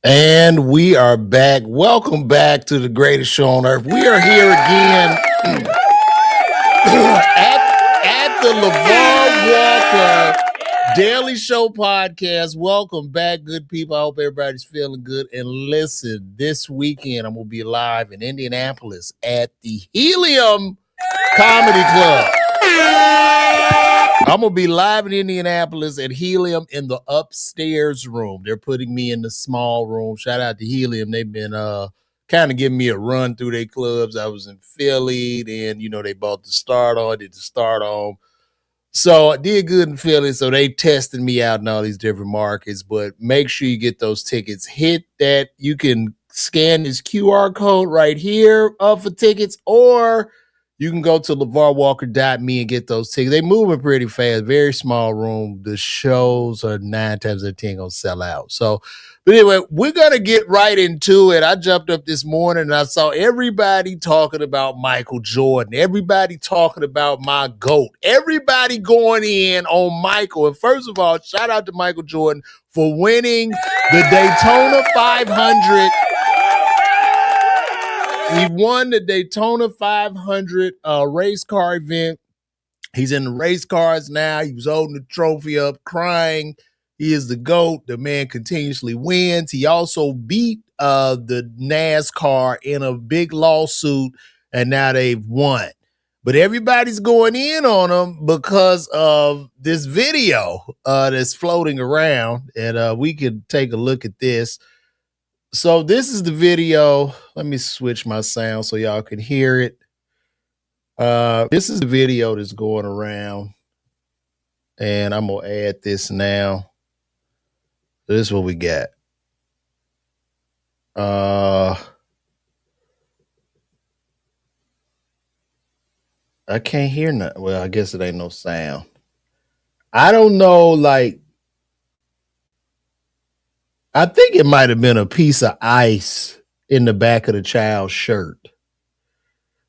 And we are back. Welcome back to the greatest show on earth. We are here again at the LeVar Walker Daily Show podcast. Welcome back, good people. I hope everybody's feeling good. And listen, this weekend I'm going to be live in Indianapolis at the Helium Comedy Club. I'm going to be live in Indianapolis at Helium in the upstairs room. They're putting me in the small room. Shout out to Helium. They've been kind of giving me a run through their clubs. I was in Philly. Then, they bought the Start On, did the Start On. So I did good in Philly. So they tested me out in all these different markets. But make sure you get those tickets. Hit that. You can scan this QR code right here for tickets, or you can go to LeVarWalker.me and get those tickets. They moving pretty fast. Very small room. The shows are 9 times out of 10 going to sell out. So, but anyway, we're going to get right into it. I jumped up this morning and I saw everybody talking about Michael Jordan. Everybody talking about my GOAT. Everybody going in on Michael. And first of all, shout out to Michael Jordan for winning the Daytona 500. He won the Daytona 500 race car event. He's in the race cars now. He was holding the trophy up, crying. He is the GOAT. The man continuously wins. He also beat the NASCAR in a big lawsuit, and now they've won. But everybody's going in on him because of this video that's floating around, and we could take a look at this. So this is the video. Let me switch my sound so y'all can hear it. This is the video that's going around, and I'm going to add this now. So this is what we got. I can't hear nothing. Well, I guess it ain't no sound. I don't know, I think it might have been a piece of ice in the back of the child's shirt.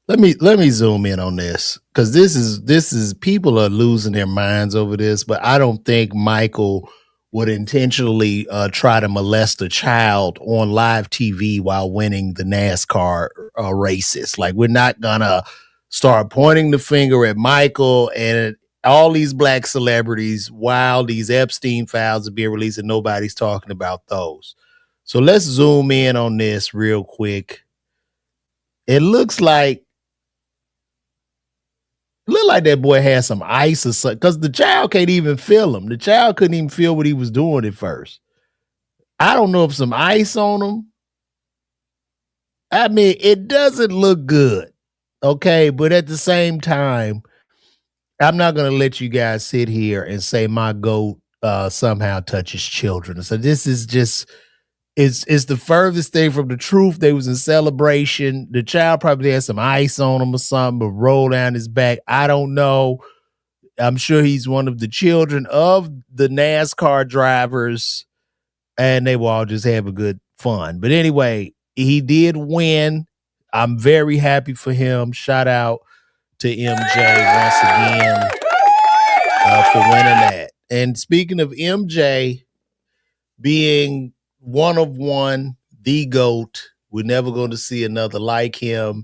Let me zoom in on this, because this is people are losing their minds over this, but I don't think Michael would intentionally try to molest a child on live TV while winning the NASCAR races. Like, we're not gonna start pointing the finger at Michael and all these black celebrities while these Epstein files are being released and nobody's talking about those. So let's zoom in on this real quick. It looks like that boy had some ice or something, because the child can't even feel him. The child couldn't even feel what he was doing at first. I don't know if some ice on him. I mean, it doesn't look good. Okay, but at the same time, I'm not going to let you guys sit here and say my GOAT somehow touches children. So this is just, it's the furthest thing from the truth. They was in celebration. The child probably had some ice on him or something, but rolled down his back. I don't know. I'm sure he's one of the children of the NASCAR drivers, and they will all just have a good fun. But anyway, he did win. I'm very happy for him. Shout out to MJ once again for winning that. And speaking of MJ being one of one, the GOAT, we're never going to see another like him.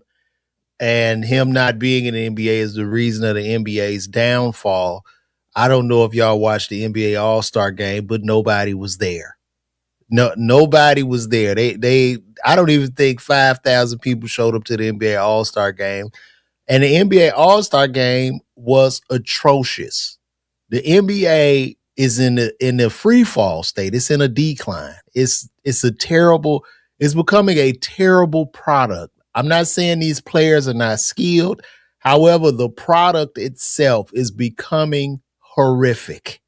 And him not being in the NBA is the reason of the NBA's downfall. I don't know if y'all watched the NBA All-Star game, but nobody was there. Nobody was there. I don't even think 5,000 people showed up to the NBA All-Star game. And the NBA All-Star game was atrocious. The NBA is in the free fall state. It's in a decline. It's becoming a terrible product. I'm not saying these players are not skilled. However, the product itself is becoming horrific.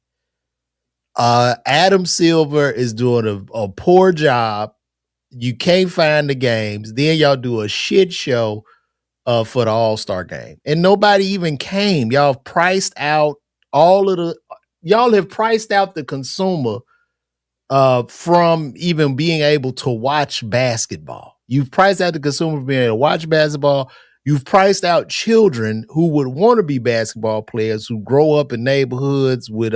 Adam Silver is doing a poor job. You can't find the games. Then y'all do a shit show for the All-Star game. And nobody even came. Y'all have priced out the consumer from even being able to watch basketball. You've priced out the consumer from being able to watch basketball. You've priced out children who would want to be basketball players, who grow up in neighborhoods with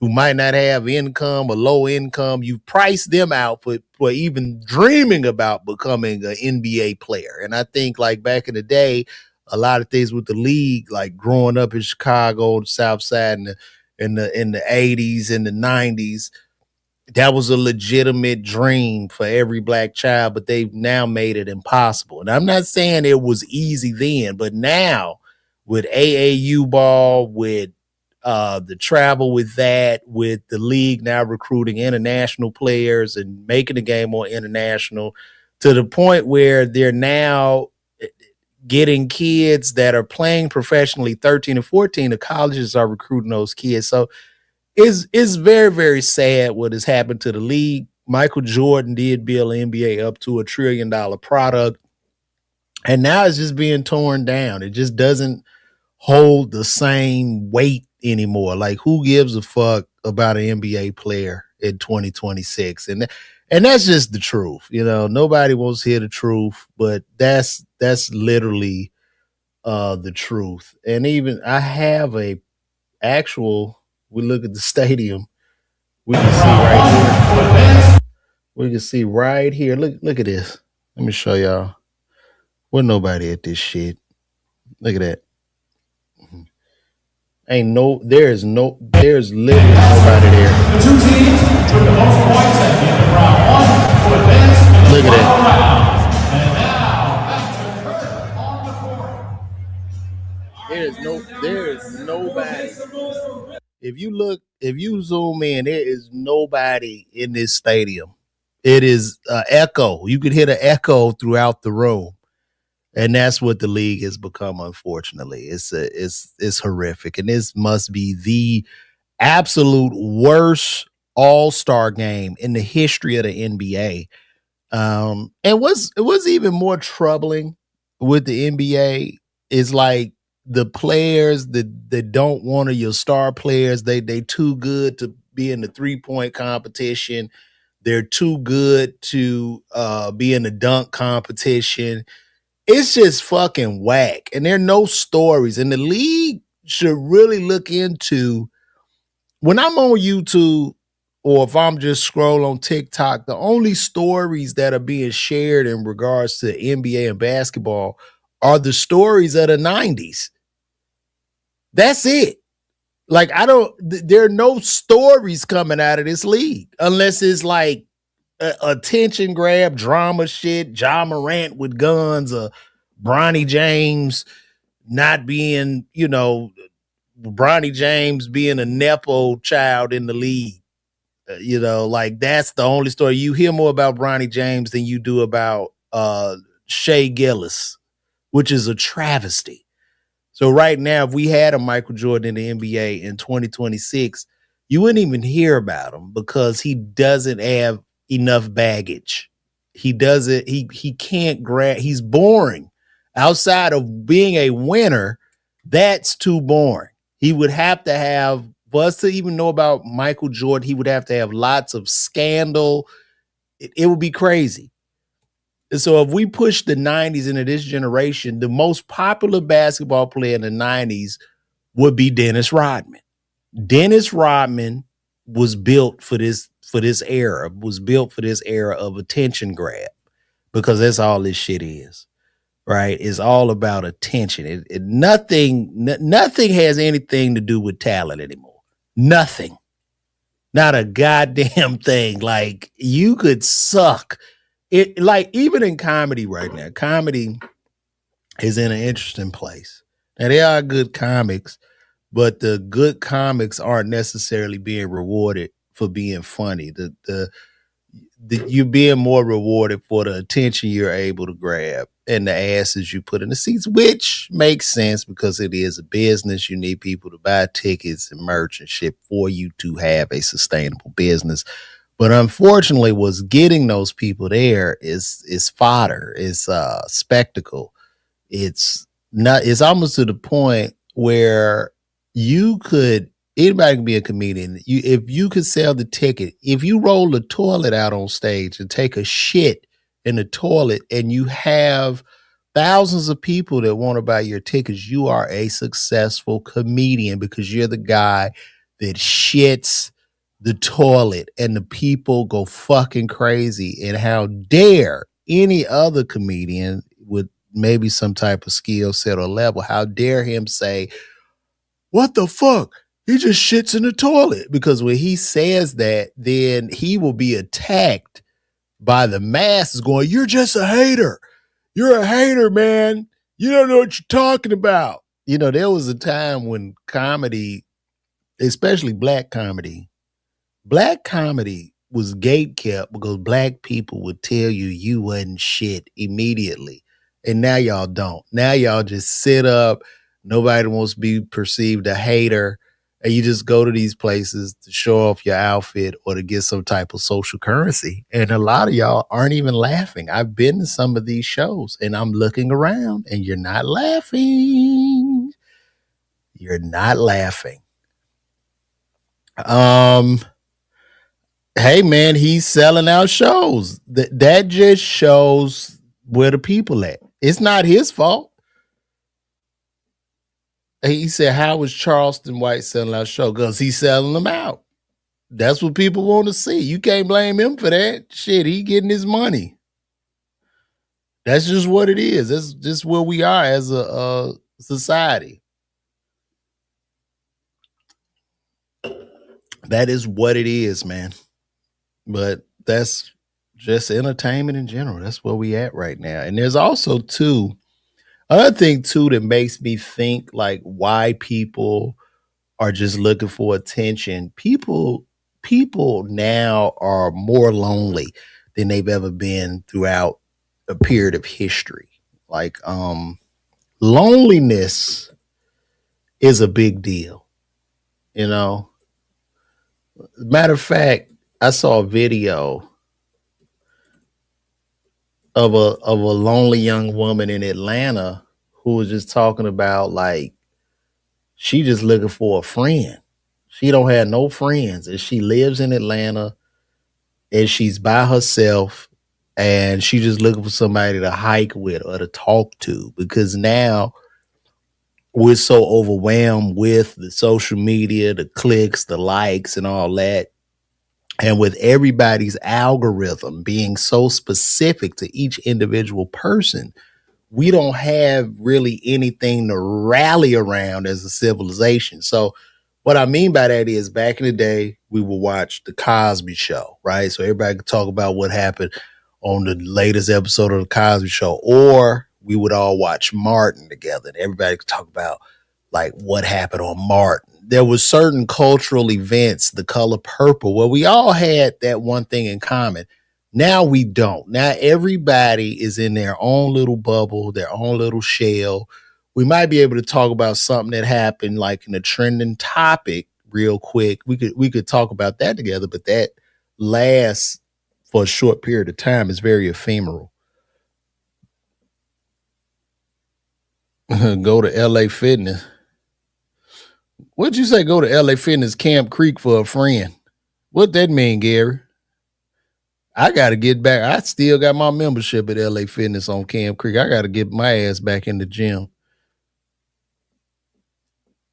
who might not have income or low income, you price them out for even dreaming about becoming an NBA player. And I think like back in the day, a lot of things with the league, like growing up in Chicago, the South Side, in the 80s and the 90s, that was a legitimate dream for every black child, but they've now made it impossible. And I'm not saying it was easy then, but now with AAU ball, with the travel with that, with the league now recruiting international players and making the game more international to the point where they're now getting kids that are playing professionally 13 and 14. The colleges are recruiting those kids. So it's very, very sad what has happened to the league. Michael Jordan did build the NBA up to $1 trillion product, and now it's just being torn down. It just doesn't hold the same weight anymore. Like, who gives a fuck about an NBA player in 2026? And that's just the truth. You know, nobody wants to hear the truth, but that's literally the truth. And even I have a actual, we look at the stadium, we can see right here. We can see right here. Look at this. Let me show y'all. We're nobody at this shit. Look at that. There's literally nobody there. Look at that. There's nobody. If you zoom in, there is nobody in this stadium. It is echo. You could hear the echo throughout the room. And that's what the league has become, unfortunately. It's horrific. And this must be the absolute worst all-star game in the history of the NBA. And what's even more troubling with the NBA is like the players that don't want to, your star players, they too good to be in the 3-point competition. They're too good to be in the dunk competition. It's just fucking whack. And there are no stories. And the league should really look into, when I'm on YouTube or if I'm just scroll on TikTok, the only stories that are being shared in regards to NBA and basketball are the stories of the 90s. That's it. Like, there are no stories coming out of this league unless it's like attention grab, drama shit, Ja Morant with guns, or Bronny James not being, Bronny James being a Nepo child in the league. Like, that's the only story. You hear more about Bronny James than you do about Shea Gillis, which is a travesty. So right now, if we had a Michael Jordan in the NBA in 2026, you wouldn't even hear about him because he doesn't have enough baggage. He doesn't, he can't grab, he's boring. Outside of being a winner, that's too boring. He would have to have, for us to even know about Michael Jordan, he would have to have lots of scandal. It would be crazy. And so if we push the 90s into this generation, the most popular basketball player in the 90s would be Dennis Rodman. Dennis Rodman was built for this era, was built for this era of attention grab, because that's all this shit is, right? It's all about attention. Nothing has anything to do with talent anymore. Nothing. Not a goddamn thing. Like, you could suck. It, like, even in comedy right now, comedy is in an interesting place. Now, there are good comics, but the good comics aren't necessarily being rewarded for being funny. You're being more rewarded for the attention you're able to grab and the asses you put in the seats, which makes sense because it is a business. You need people to buy tickets and merch and shit for you to have a sustainable business. But unfortunately, what's getting those people there is fodder, is spectacle. It's almost to the point where anybody can be a comedian. If you could sell the ticket, if you roll the toilet out on stage and take a shit in the toilet and you have thousands of people that want to buy your tickets, you are a successful comedian because you're the guy that shits the toilet and the people go fucking crazy. And how dare any other comedian with maybe some type of skill set or level, how dare him say, what the fuck? He just shits in the toilet. Because when he says that, then he will be attacked by the masses going, you're just a hater. You're a hater, man. You don't know what you're talking about. You know, there was a time when comedy, especially black comedy was gate kept because black people would tell you wasn't shit immediately. And now y'all don't. Now y'all just sit up. Nobody wants to be perceived a hater. And you just go to these places to show off your outfit or to get some type of social currency. And a lot of y'all aren't even laughing. I've been to some of these shows and I'm looking around and you're not laughing. You're not laughing. Hey man, he's selling out shows. That just shows where the people at. It's not his fault. He said, how was Charleston White selling out show? Because he's selling them out. That's what people want to see. You can't blame him for that. Shit, he getting his money. That's just what it is. That's just where we are as a society. That is what it is, man. But that's just entertainment in general. That's where we at right now. And there's also another thing too that makes me think like why people are just looking for attention. People now are more lonely than they've ever been throughout a period of history. Like loneliness is a big deal, you know. Matter of fact, I saw a video of a lonely young woman in Atlanta who was just talking about like she just looking for a friend. She don't have no friends and she lives in Atlanta and she's by herself and she just looking for somebody to hike with or to talk to because now we're so overwhelmed with the social media, the clicks, the likes and all that. And with everybody's algorithm being so specific to each individual person, we don't have really anything to rally around as a civilization. So, what I mean by that is back in the day, we would watch The Cosby Show, right? So, everybody could talk about what happened on the latest episode of The Cosby Show, or we would all watch Martin together and everybody could talk about like what happened on Martin. There was certain cultural events, The Color Purple, where we all had that one thing in common. Now we don't. Now everybody is in their own little bubble, their own little shell. We might be able to talk about something that happened like in a trending topic real quick. We could talk about that together, but that lasts for a short period of time. It's very ephemeral. Go to LA Fitness. What'd you say? Go to LA Fitness Camp Creek for a friend. What that mean, Gary? I got to get back. I still got my membership at LA Fitness on Camp Creek. I got to get my ass back in the gym.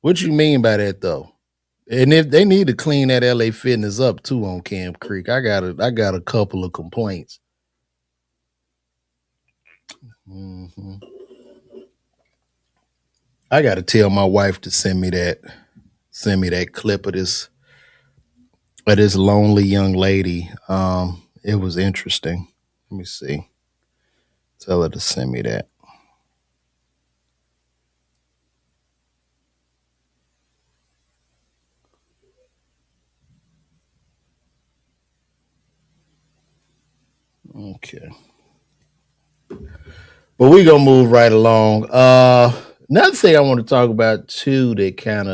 What you mean by that though? And if they need to clean that LA Fitness up too on Camp Creek, I got a couple of complaints. Mm-hmm. I got to tell my wife to send me that clip of this lonely young lady. It was interesting. Let me see. Tell her to send me that. Okay. But we gonna move right along. Another thing I want to talk about too that kind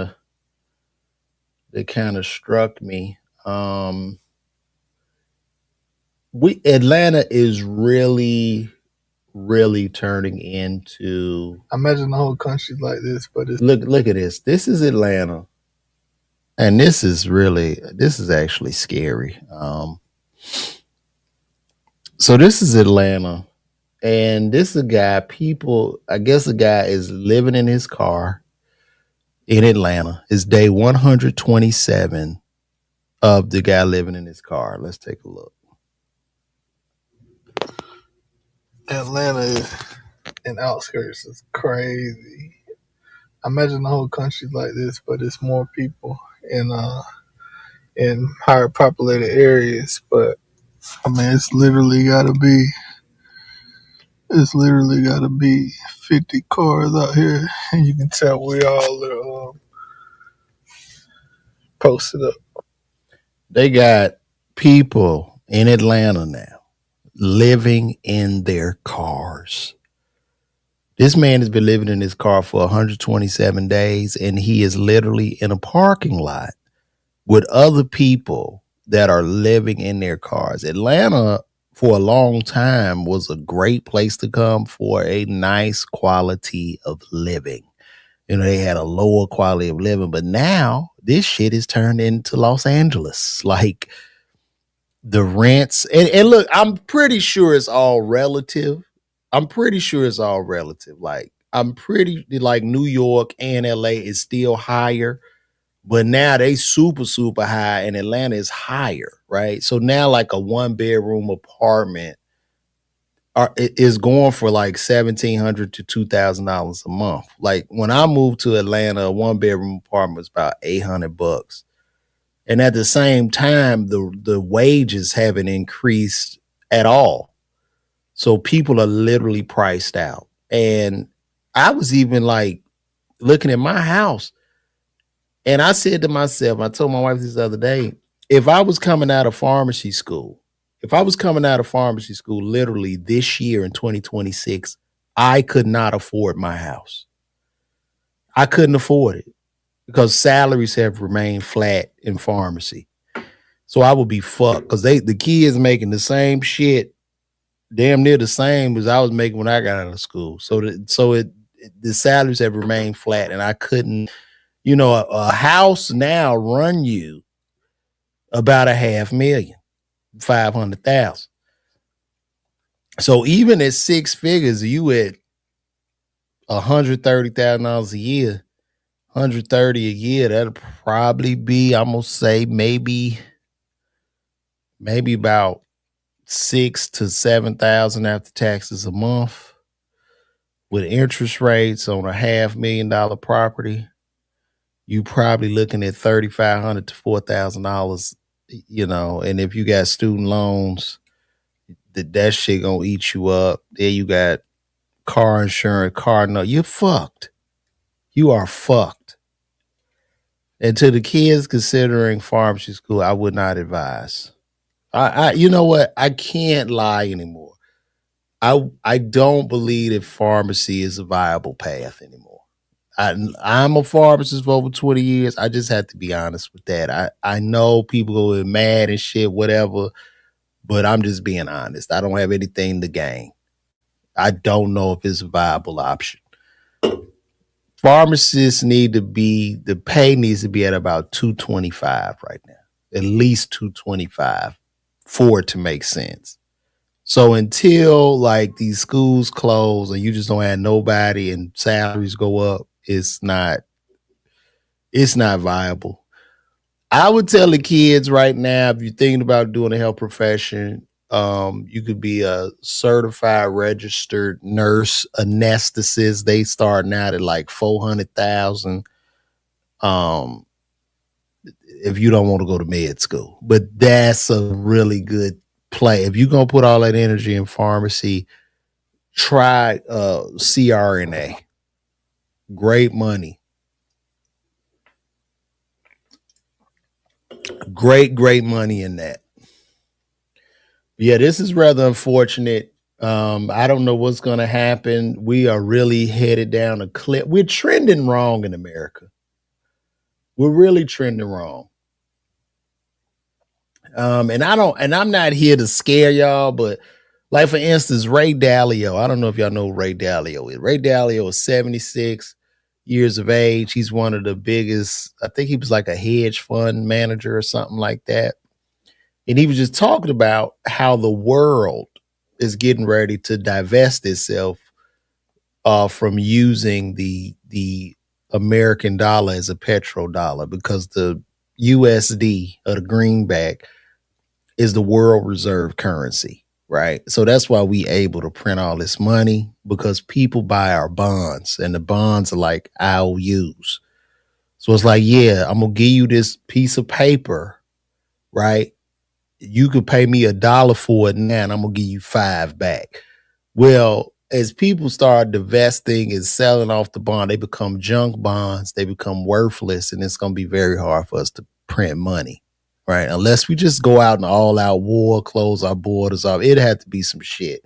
of struck me. We Atlanta is really turning into. I imagine the whole country's like this, but it's Look at this. This is Atlanta, and this is actually scary. So this is Atlanta, and this is a guy. I guess the guy is living in his car. in Atlanta. It's day 127 of the guy living in his car. Let's take a look. Atlanta and outskirts is crazy. I imagine the whole country's like this, but it's more people in higher populated areas. But I mean, it's literally gotta be 50 cars out here, and you can tell we all are posted up. They got people in Atlanta now living in their cars. This man has been living in his car for 127 days, and he is literally in a parking lot with other people that are living in their cars. Atlanta, for a long time, was a great place to come for a nice quality of living. You know, they had a lower quality of living, but now this shit is turned into Los Angeles. Like the rents, and look, I'm pretty sure it's all relative. I'm pretty sure it's all relative. Like, I'm pretty like New York and LA is still higher, but now they super high, and Atlanta is higher, right? So now like a 1 bedroom apartment is going for like $1,700 to $2,000 a month. Like when I moved to Atlanta, a 1 bedroom apartment was about $800, and at the same time, the wages haven't increased at all. So people are literally priced out. And I was even like looking at my house, and I said to myself, I told my wife this the other day, if I was coming out of pharmacy school, literally this year in 2026, I could not afford my house. I couldn't afford it because salaries have remained flat in pharmacy. So I would be fucked because the kids making the same shit, damn near the same as I was making when I got out of school. The salaries have remained flat, and I couldn't. You know, a house now run you about $500,000, 500,000. So even at six figures, you at $130,000 a year, 130 a year. That'll probably be, I'm gonna say maybe about 6 to 7,000 after taxes a month. With interest rates on a $500,000 property, you probably looking at $3,500 to $4,000. You know, and if you got student loans, that shit gonna eat you up. There you got car insurance, car note. You're fucked. You are fucked. And to the kids considering pharmacy school, I would not advise. You know what? I can't lie anymore. I don't believe that pharmacy is a viable path anymore. I'm a pharmacist for over 20 years. I just have to be honest with that. I know people go mad and shit, whatever, but I'm just being honest. I don't have anything to gain. I don't know if it's a viable option. Pharmacists the pay needs to be at about 225 right now, at least 225 for it to make sense. So until like these schools close and you just don't have nobody and salaries go up, it's not viable. I would tell the kids right now, if you're thinking about doing a health profession, you could be a certified registered nurse anesthetist. They starting out at like 400,000. If you don't want to go to med school, but that's a really good play. If you're gonna put all that energy in pharmacy, try CRNA. Great money. Great money in that. Yeah, this is rather unfortunate. I don't know what's gonna happen. We are really headed down a cliff. We're trending wrong in America. We're really trending wrong. And I'm not here to scare y'all, but like for instance, Ray Dalio. I don't know if y'all know who Ray Dalio is. Ray Dalio is 76 years of age. He's one of the biggest, I think he was like a hedge fund manager or something like that. And he was just talking about how the world is getting ready to divest itself from using the American dollar as a petrodollar because the USD or the greenback is the world reserve currency, right? So that's why we able to print all this money because people buy our bonds and the bonds are like IOUs. So it's like, yeah, I'm going to give you this piece of paper, right? You could pay me $1 for it now and I'm going to give you 5 back. Well, as people start divesting and selling off the bond, they become junk bonds, they become worthless, and it's going to be very hard for us to print money, right? Unless we just go out and all out war, close our borders off. It had to be some shit.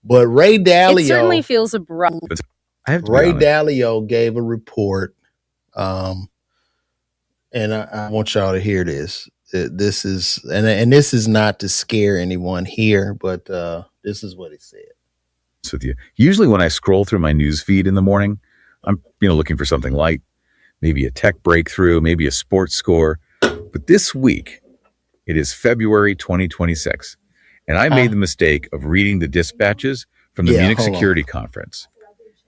But Ray Dalio, it certainly feels abrupt. Ray Dalio gave a report, and I want y'all to hear this. This is and this is not to scare anyone here, but this is what he said. With you, usually when I scroll through my news feed in the morning, I'm looking for something light, maybe a tech breakthrough, maybe a sports score. But this week, it is February 2026, and I made the mistake of reading the dispatches from the Munich Security Conference.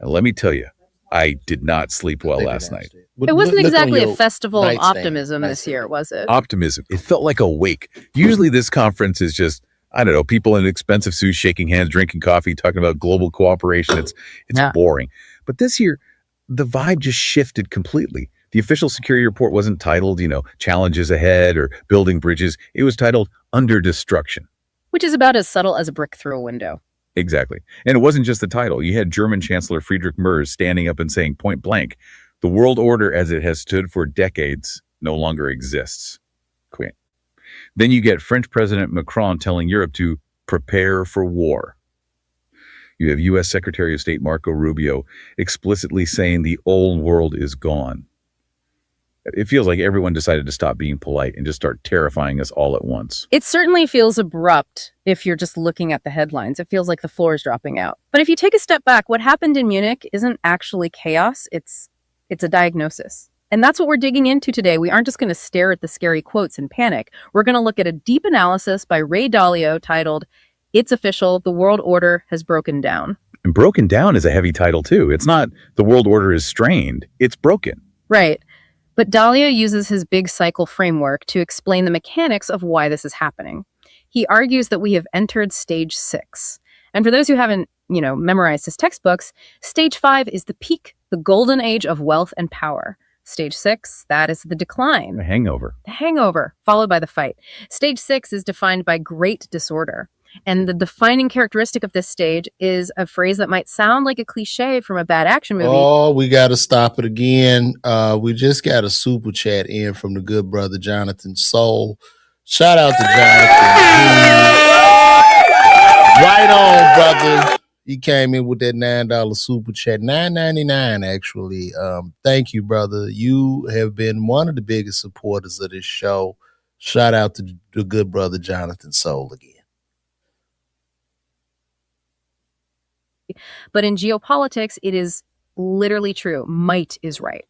And let me tell you, I did not sleep well last night. It wasn't exactly a festival of optimism this year, was it? Optimism. It felt like a wake. Usually this conference is just, I don't know, people in expensive suits shaking hands, drinking coffee, talking about global cooperation. It's boring. But this year, the vibe just shifted completely. The official security report wasn't titled, challenges ahead or building bridges. It was titled Under Destruction. Which is about as subtle as a brick through a window. Exactly. And it wasn't just the title. You had German Chancellor Friedrich Merz standing up and saying point blank, the world order as it has stood for decades no longer exists. Quit. Then you get French President Macron telling Europe to prepare for war. You have U.S. Secretary of State Marco Rubio explicitly saying the old world is gone. It feels like everyone decided to stop being polite and just start terrifying us all at once. It certainly feels abrupt if you're just looking at the headlines. It feels like the floor is dropping out. But if you take a step back, what happened in Munich isn't actually chaos. It's a diagnosis. And that's what we're digging into today. We aren't just going to stare at the scary quotes and panic. We're going to look at a deep analysis by Ray Dalio titled, It's Official, the World Order Has Broken Down. And broken down is a heavy title too. It's not the world order is strained, it's broken. Right. But Dalio uses his big cycle framework to explain the mechanics of why this is happening. He argues that we have entered stage 6. And for those who haven't, memorized his textbooks, stage 5 is the peak, the golden age of wealth and power. Stage 6, that is the decline. The hangover. The hangover, followed by the fight. Stage 6 is defined by great disorder. And the defining characteristic of this stage is a phrase that might sound like a cliche from a bad action movie. Oh, we got to stop it again. We just got a super chat in from the good brother Jonathan Soul. Shout out to Jonathan. Right on, brother. He came in with that $9 super chat, $9.99 actually. Thank you, brother. You have been one of the biggest supporters of this show. Shout out to the good brother Jonathan Soul again. But in geopolitics, it is literally true. Might is right.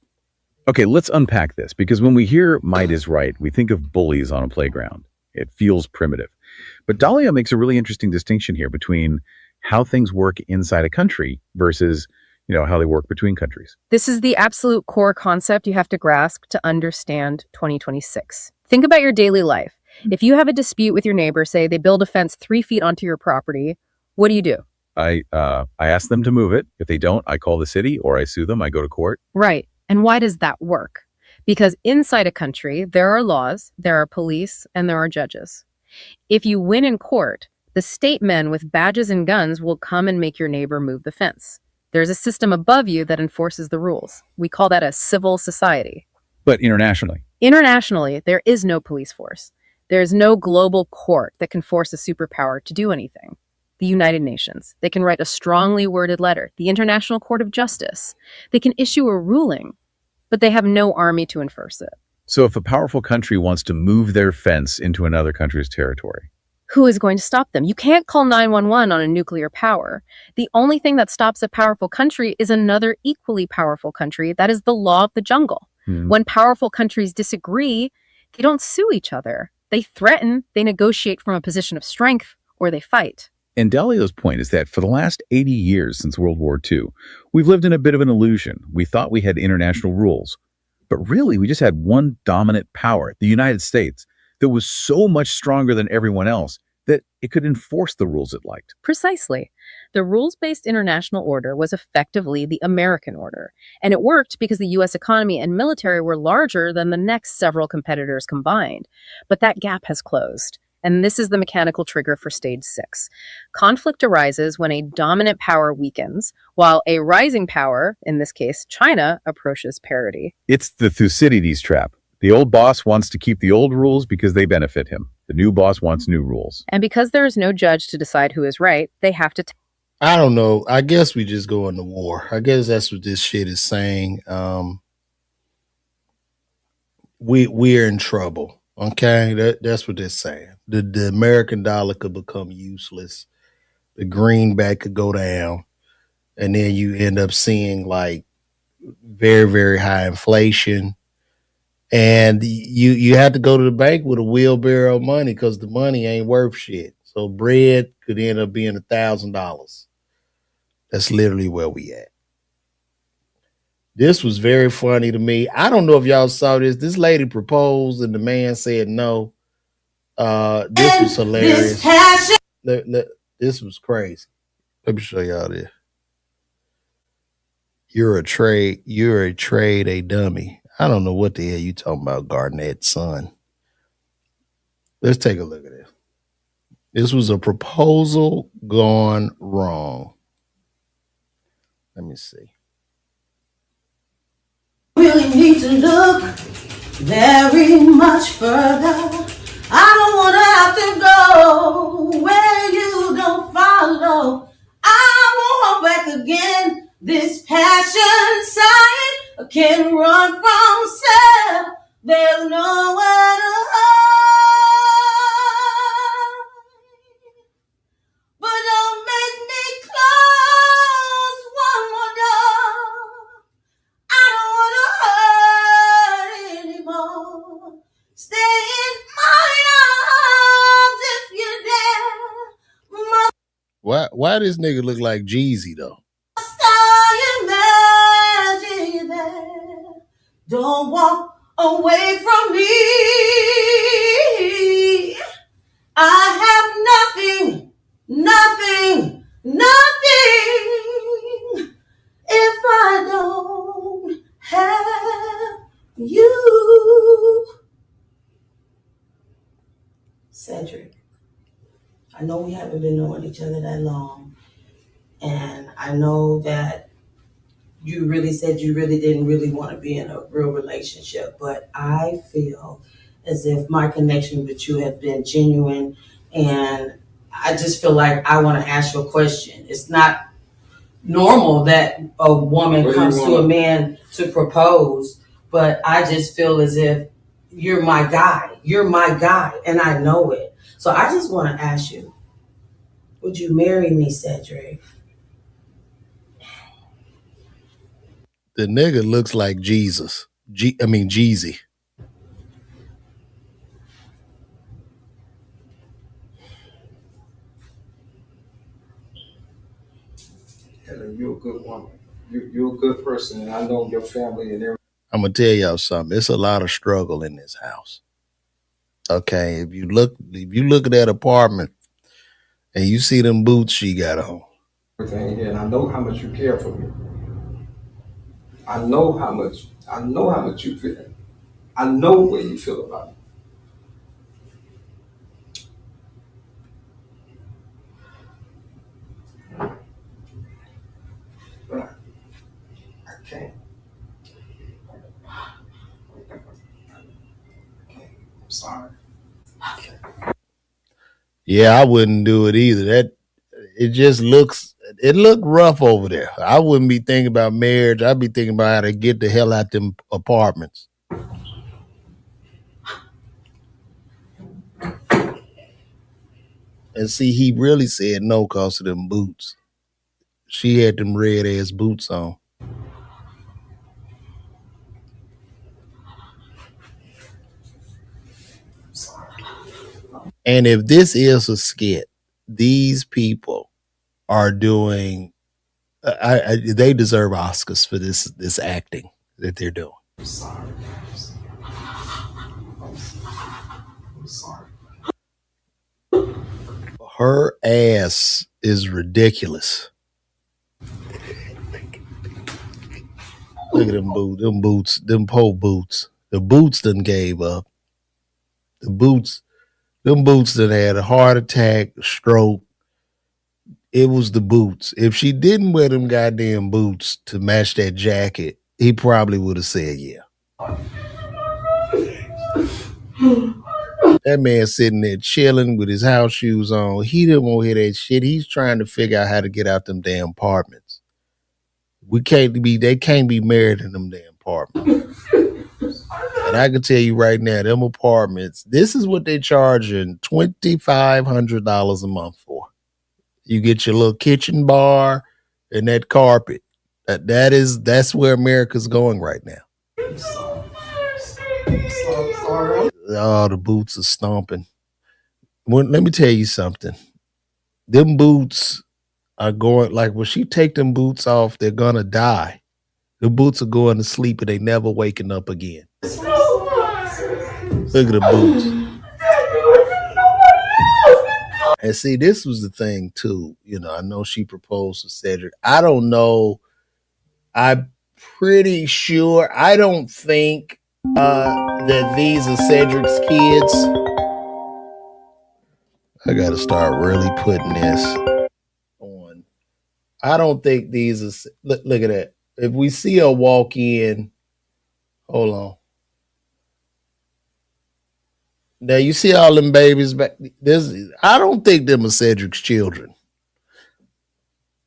Okay, let's unpack this, because when we hear might is right, we think of bullies on a playground. It feels primitive. But Dalio makes a really interesting distinction here between how things work inside a country versus, how they work between countries. This is the absolute core concept you have to grasp to understand 2026. Think about your daily life. If you have a dispute with your neighbor, say they build a fence 3 feet onto your property, what do? I ask them to move it. If they don't, I call the city or I sue them. I go to court. Right. And why does that work? Because inside a country, there are laws, there are police, and there are judges. If you win in court, the state men with badges and guns will come and make your neighbor move the fence. There's a system above you that enforces the rules. We call that a civil society. But internationally? Internationally, there is no police force. There is no global court that can force a superpower to do anything. The United Nations. They can write a strongly worded letter. The International Court of Justice. They can issue a ruling, but they have no army to enforce it. So if a powerful country wants to move their fence into another country's territory, who is going to stop them? You can't call 911 on a nuclear power. The only thing that stops a powerful country is another equally powerful country. That is the law of the jungle. When powerful countries disagree, they don't sue each other. They threaten, they negotiate from a position of strength, or they fight. And Dalio's point is that for the last 80 years since World War II, we've lived in a bit of an illusion. We thought we had international rules, but really we just had one dominant power, the United States, that was so much stronger than everyone else that it could enforce the rules it liked. Precisely. The rules-based international order was effectively the American order, and it worked because the U.S. economy and military were larger than the next several competitors combined. But that gap has closed, and this is the mechanical trigger for stage 6. Conflict arises when a dominant power weakens, while a rising power, in this case China, approaches parity. It's the Thucydides trap. The old boss wants to keep the old rules because they benefit him. The new boss wants new rules. And because there is no judge to decide who is right, they have to I don't know. I guess we just go into war. I guess that's what this shit is saying. We're in trouble. Okay, that's what they're saying. The American dollar could become useless. The greenback could go down, and then you end up seeing like very, very high inflation. And you have to go to the bank with a wheelbarrow of money because the money ain't worth shit. So bread could end up being $1,000. That's literally where we at. This was very funny to me. I don't know if y'all saw this. This lady proposed and the man said no. This was hilarious. This was crazy. Let me show y'all this. You're a trade, a dummy. I don't know what the hell you talking about, Garnett's son. Let's take a look at this. This was a proposal gone wrong. Let me see. Really need to look very much further. I don't want to have to go where you don't follow. I won't back again. This passion side can run from self. There's nowhere to hide. But don't make me close one more door. I don't want to hurt anymore. Stay in my arms if you dare. Why this nigga look like Jeezy though? Imagine that. Don't walk away from me. I have nothing if I don't have you. Cedric, I know we haven't been knowing each other that long, and I know that you really said you really didn't really want to be in a real relationship, but I feel as if my connection with you has been genuine, and I just feel like I want to ask you a question. It's not normal that a woman comes to a man to propose, but I just feel as if you're my guy. You're my guy, and I know it. So I just want to ask you, would you marry me, Cedric? The nigga looks like Jesus. Jeezy. Helen, you're a good woman. You're a good person, and I know your family and everything. I'm gonna tell y'all something. It's a lot of struggle in this house. Okay, if you look at that apartment and you see them boots she got on. Everything here, and I know how much you care for me. I know how much you feel. I know what you feel about me. But I can't. I'm sorry. Yeah, I wouldn't do it either. It looked rough over there. I wouldn't be thinking about marriage. I'd be thinking about how to get the hell out them apartments. And see, he really said no because of them boots. She had them red ass boots on. And if this is a skit, these people are doing. They deserve Oscars for this acting that they're doing. I'm sorry. I'm sorry. Her ass is ridiculous. Look at them boots, them pole boots. The boots done gave up. Them boots done had a heart attack, stroke. It was the boots. If she didn't wear them goddamn boots to match that jacket, he probably would have said yeah. That man sitting there chilling with his house shoes on. He didn't want to hear that shit. He's trying to figure out how to get out them damn apartments. They can't be married in them damn apartments. And I can tell you right now, them apartments, this is what they're charging $2,500 a month for. You get your little kitchen bar and that carpet. That's where America's going right now. Oh, the boots are stomping. Well, let me tell you something. Them boots are going, like when she take them boots off, they're gonna die. The boots are going to sleep and they never waking up again. Look at the boots. And see, this was the thing too. You know, I know she proposed to Cedric. I don't know. I'm pretty sure. I don't think that these are Cedric's kids. I got to start really putting this on. I don't think these are. Look at that. If we see her walk in, hold on. Now you see all them babies back. I don't think them are Cedric's children.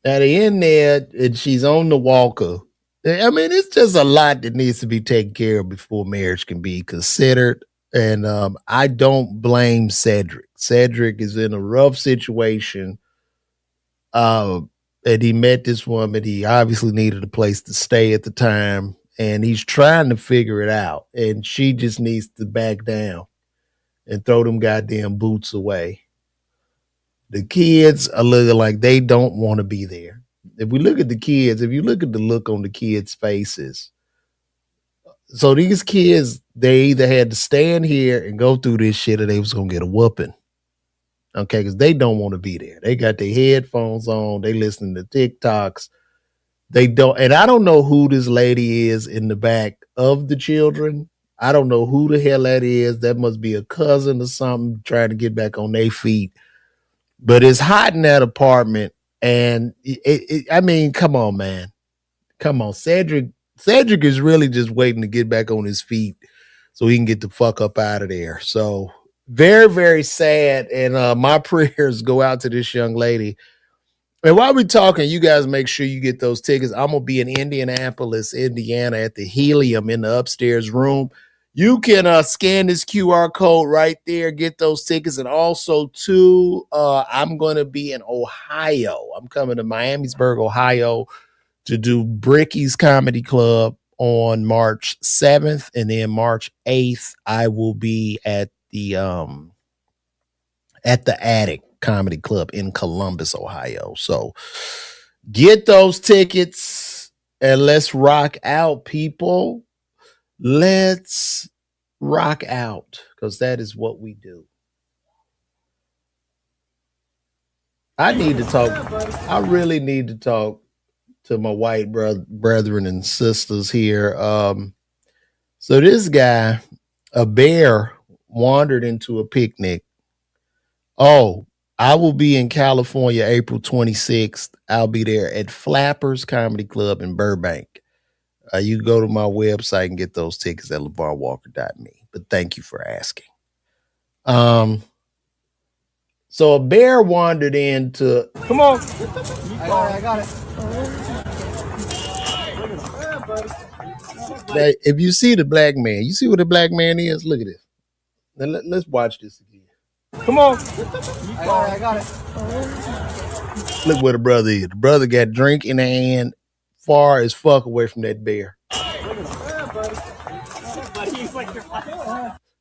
Now they in there and she's on the walker. I mean, it's just a lot that needs to be taken care of before marriage can be considered. And I don't blame Cedric. Cedric is in a rough situation. And he met this woman. He obviously needed a place to stay at the time. And he's trying to figure it out. And she just needs to back down and throw them goddamn boots away. The kids are looking like they don't want to be there. If we look at the kids, if you look at the look on the kids' faces, so these kids, they either had to stand here and go through this shit or they was going to get a whooping. Okay, because they don't want to be there. They got their headphones on. They listening to TikToks. They don't, and I don't know who this lady is in the back of the children. I don't know who the hell that is. That must be a cousin or something trying to get back on their feet. But it's hot in that apartment. And I mean, come on, man. Come on. Cedric is really just waiting to get back on his feet so he can get the fuck up out of there. So very, very sad. And my prayers go out to this young lady. And while we're talking, you guys make sure you get those tickets. I'm going to be in Indianapolis, Indiana at the Helium in the upstairs room. You can scan this QR code right there, get those tickets. And also, too, I'm going to be in Ohio. I'm coming to Miamisburg, Ohio to do Bricky's Comedy Club on March 7th. And then March 8th, I will be at the Attic Comedy Club in Columbus, Ohio. So get those tickets and let's rock out, people. Let's rock out because that is what we do. I really need to talk to my white brethren and sisters here. So this guy, a bear wandered into a picnic. Oh, I will be in California April 26th. I'll be there at Flappers Comedy Club in Burbank. You can go to my website and get those tickets at LeVarWalker.me. But thank you for asking. So a bear wandered into... Come on. I got it. Now, if you see the black man, you see what the black man is? Look at this. Now, let's watch this again. Come on. I got it. Look where the brother is. The brother got drink in the hand, far as fuck away from that bear.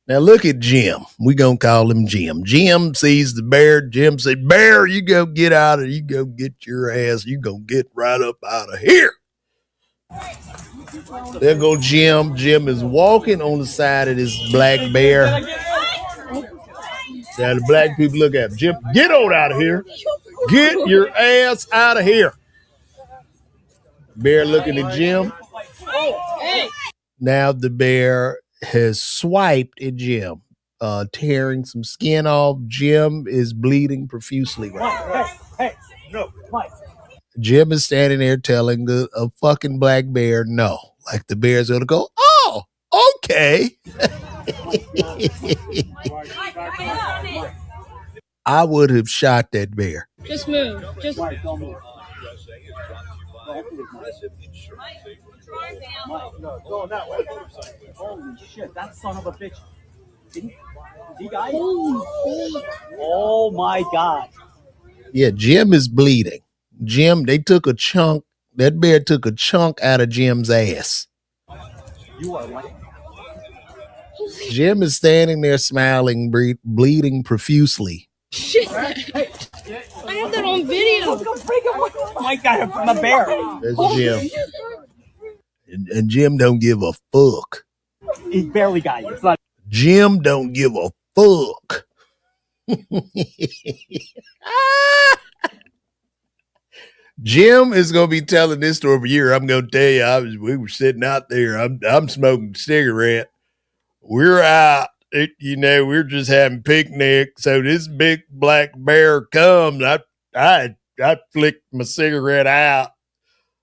Now look at Jim. We gonna call him Jim. Jim sees the bear. Jim said, "Bear, you go get out of. You go get your ass. You gonna get right up out of here." There go Jim. Jim is walking on the side of this black bear. Now the black people look at him. Jim, get on out of here. Get your ass out of here. Bear looking at Jim. Now the bear has swiped at Jim, tearing some skin off. Jim is bleeding profusely right now. Jim is standing there telling a fucking black bear no. Like the bear's gonna go, oh, okay. I would have shot that bear. Just move. Just don't move. Going that way. Holy shit, that son of a bitch. He got oh my God. Yeah, Jim is bleeding. Jim, they took a chunk. That bear took a chunk out of Jim's ass. You are like Jim is standing there smiling, bleeding profusely. shit. I have that on video. oh my God, I'm a bear. That's Jim. And Jim don't give a fuck. He barely got you. It's not Jim don't give a fuck. Jim is gonna be telling this story for a year. I'm gonna tell you, we were sitting out there. I'm smoking a cigarette. We're out. We're just having picnic. So this big black bear comes. I flicked my cigarette out,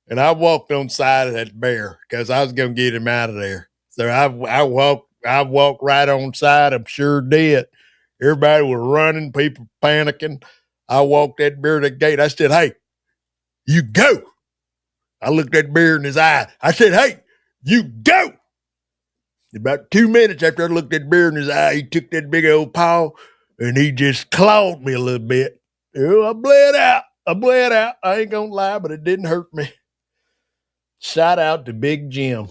and I walked on the side of that bear because I was gonna get him out of there. So I walked right on side. I'm sure did. Everybody was running, people panicking. I walked that bear to the gate. I said, "Hey, you go." I looked that bear in his eye. I said, "Hey, you go." About 2 minutes after I looked that bear in his eye, he took that big old paw and he just clawed me a little bit. I bled out. I ain't gonna lie, but it didn't hurt me. Shout out to Big Jim.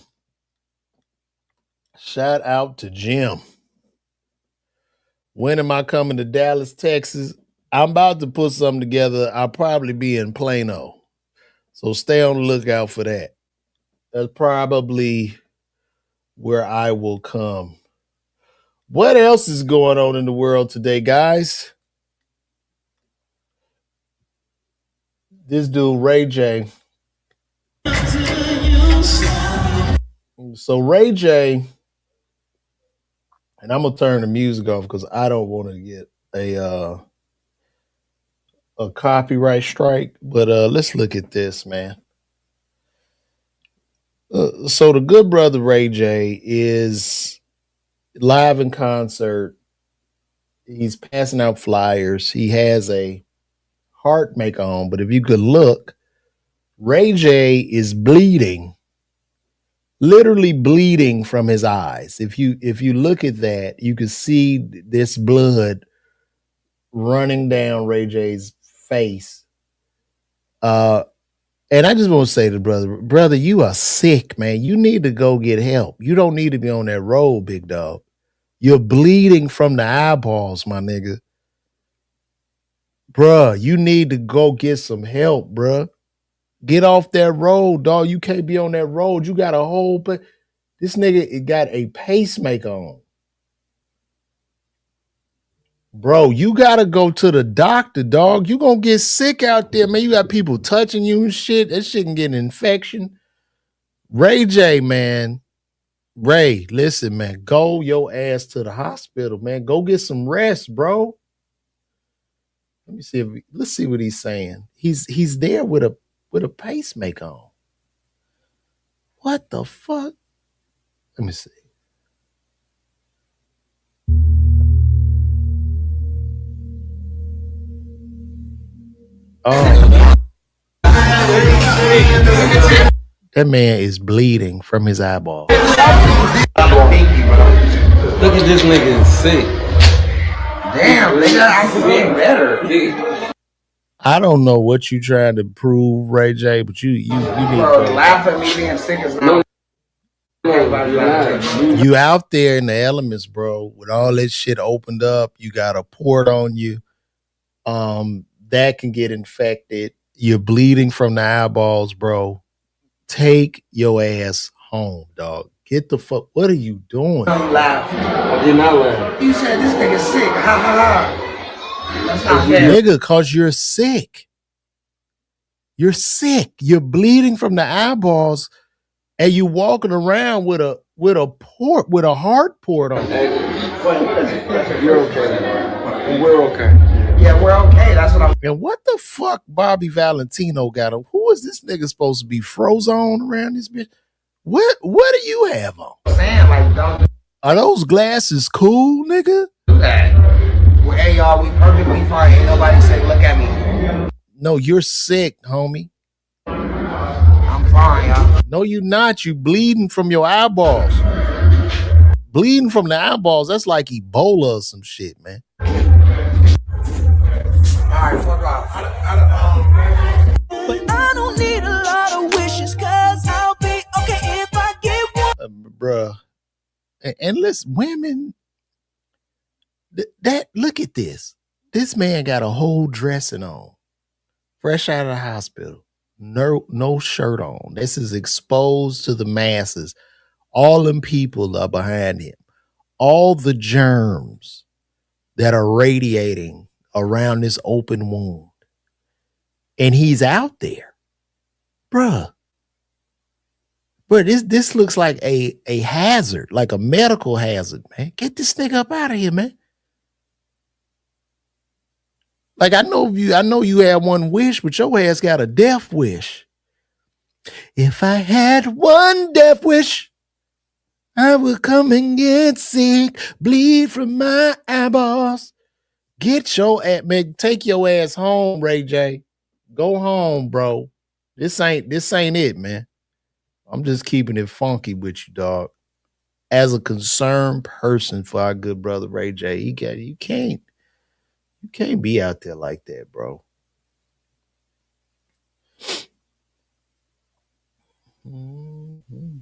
Shout out to Jim. When am I coming to Dallas, Texas? I'm about to put something together. I'll probably be in Plano. So stay on the lookout for that. That's probably where I will come. What else is going on in the world today, guys? This dude, Ray J. So Ray J, and I'm gonna turn the music off because I don't want to get a copyright strike. But let's look at this, man. So the good brother Ray J is live in concert. He's passing out flyers. He has a heart maker on, but if you could look, Ray J is bleeding, literally bleeding from his eyes. If you look at that, you can see this blood running down Ray J's face. And I just want to say to brother, you are sick, man. You need to go get help. You don't need to be on that road, big dog. You're bleeding from the eyeballs, my nigga. Bruh, you need to go get some help, bruh. Get off that road, dog. You can't be on that road. You got a whole, but this nigga got a pacemaker on. Bro, you gotta go to the doctor, dog. You gonna get sick out there, man. You got people touching you and shit. That shit can get an infection. Ray J, man. Ray, listen, man. Go your ass to the hospital, man. Go get some rest, bro. Let me see let's see what he's saying. He's there with a pacemaker on. What the fuck? Let me see. Oh, that man is bleeding from his eyeball. Look at this nigga, is sick. Damn, nigga, I'm getting better. I don't know what you trying to prove, Ray J, but you need to laugh at me being sick as no. You out there in the elements, bro, with all that shit opened up. You got a port on you. That can get infected. You're bleeding from the eyeballs, bro. Take your ass home, dog. Get the fuck. What are you doing? I'm laughing. I did not laugh. You said this nigga sick. Ha ha ha. That's not fair. Nigga, cause you're sick. You're sick. You're bleeding from the eyeballs, and you walking around with a heart port on. You're okay. We're okay. Yeah, we're okay. That's what I'm. And what the fuck Bobby Valentino got him? Who is this nigga supposed to be Frozone around this bitch? What do you have on? Saying like, don't Are those glasses cool, nigga? do that. Well, hey y'all, we perfectly fine. Ain't nobody say, look at me. No, you're sick, homie. I'm fine, y'all. No, you not. You bleeding from your eyeballs. Bleeding from the eyeballs, that's like Ebola or some shit, man. Alright, fuck off. But I don't need a lot of wishes, cause I'll be okay if I get one. Bruh. And listen, women, that look at this. This man got a whole dressing on. Fresh out of the hospital. No shirt on. This is exposed to the masses. All them people are behind him. All the germs that are radiating around this open wound. And he's out there. Bruh. But this looks like a hazard, like a medical hazard, man. Get this nigga up out of here, man. Like I know you had one wish, but your ass got a death wish. If I had one death wish, I would come and get sick, bleed from my eyeballs. Get your ass, man. Take your ass home, Ray J. Go home, bro. This ain't it, man. I'm just keeping it funky with you, dog. As a concerned person for our good brother Ray J, you can't be out there like that, bro. Mm-hmm.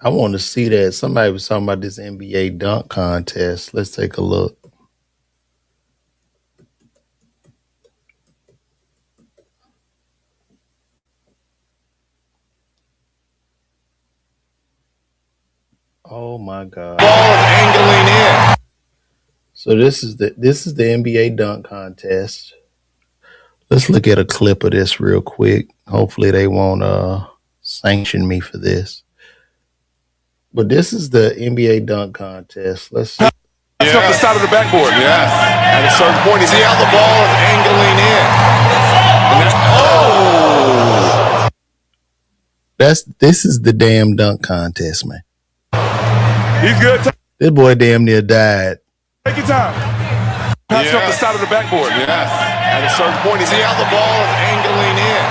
I want to see that. Somebody was talking about this NBA dunk contest. Let's take a look. Oh my God. Ball is angling in. So this is the NBA dunk contest. Let's look at a clip of this real quick. Hopefully they won't sanction me for this. But this is the NBA dunk contest. Let's see. That's up the side of the backboard. Yes. At a certain point, you see how the ball is angling in. This is the damn dunk contest, man. He's good. This boy damn near died. Take your time. Pass up the side of the backboard. Yes. At a certain point, you see how the ball is angling in.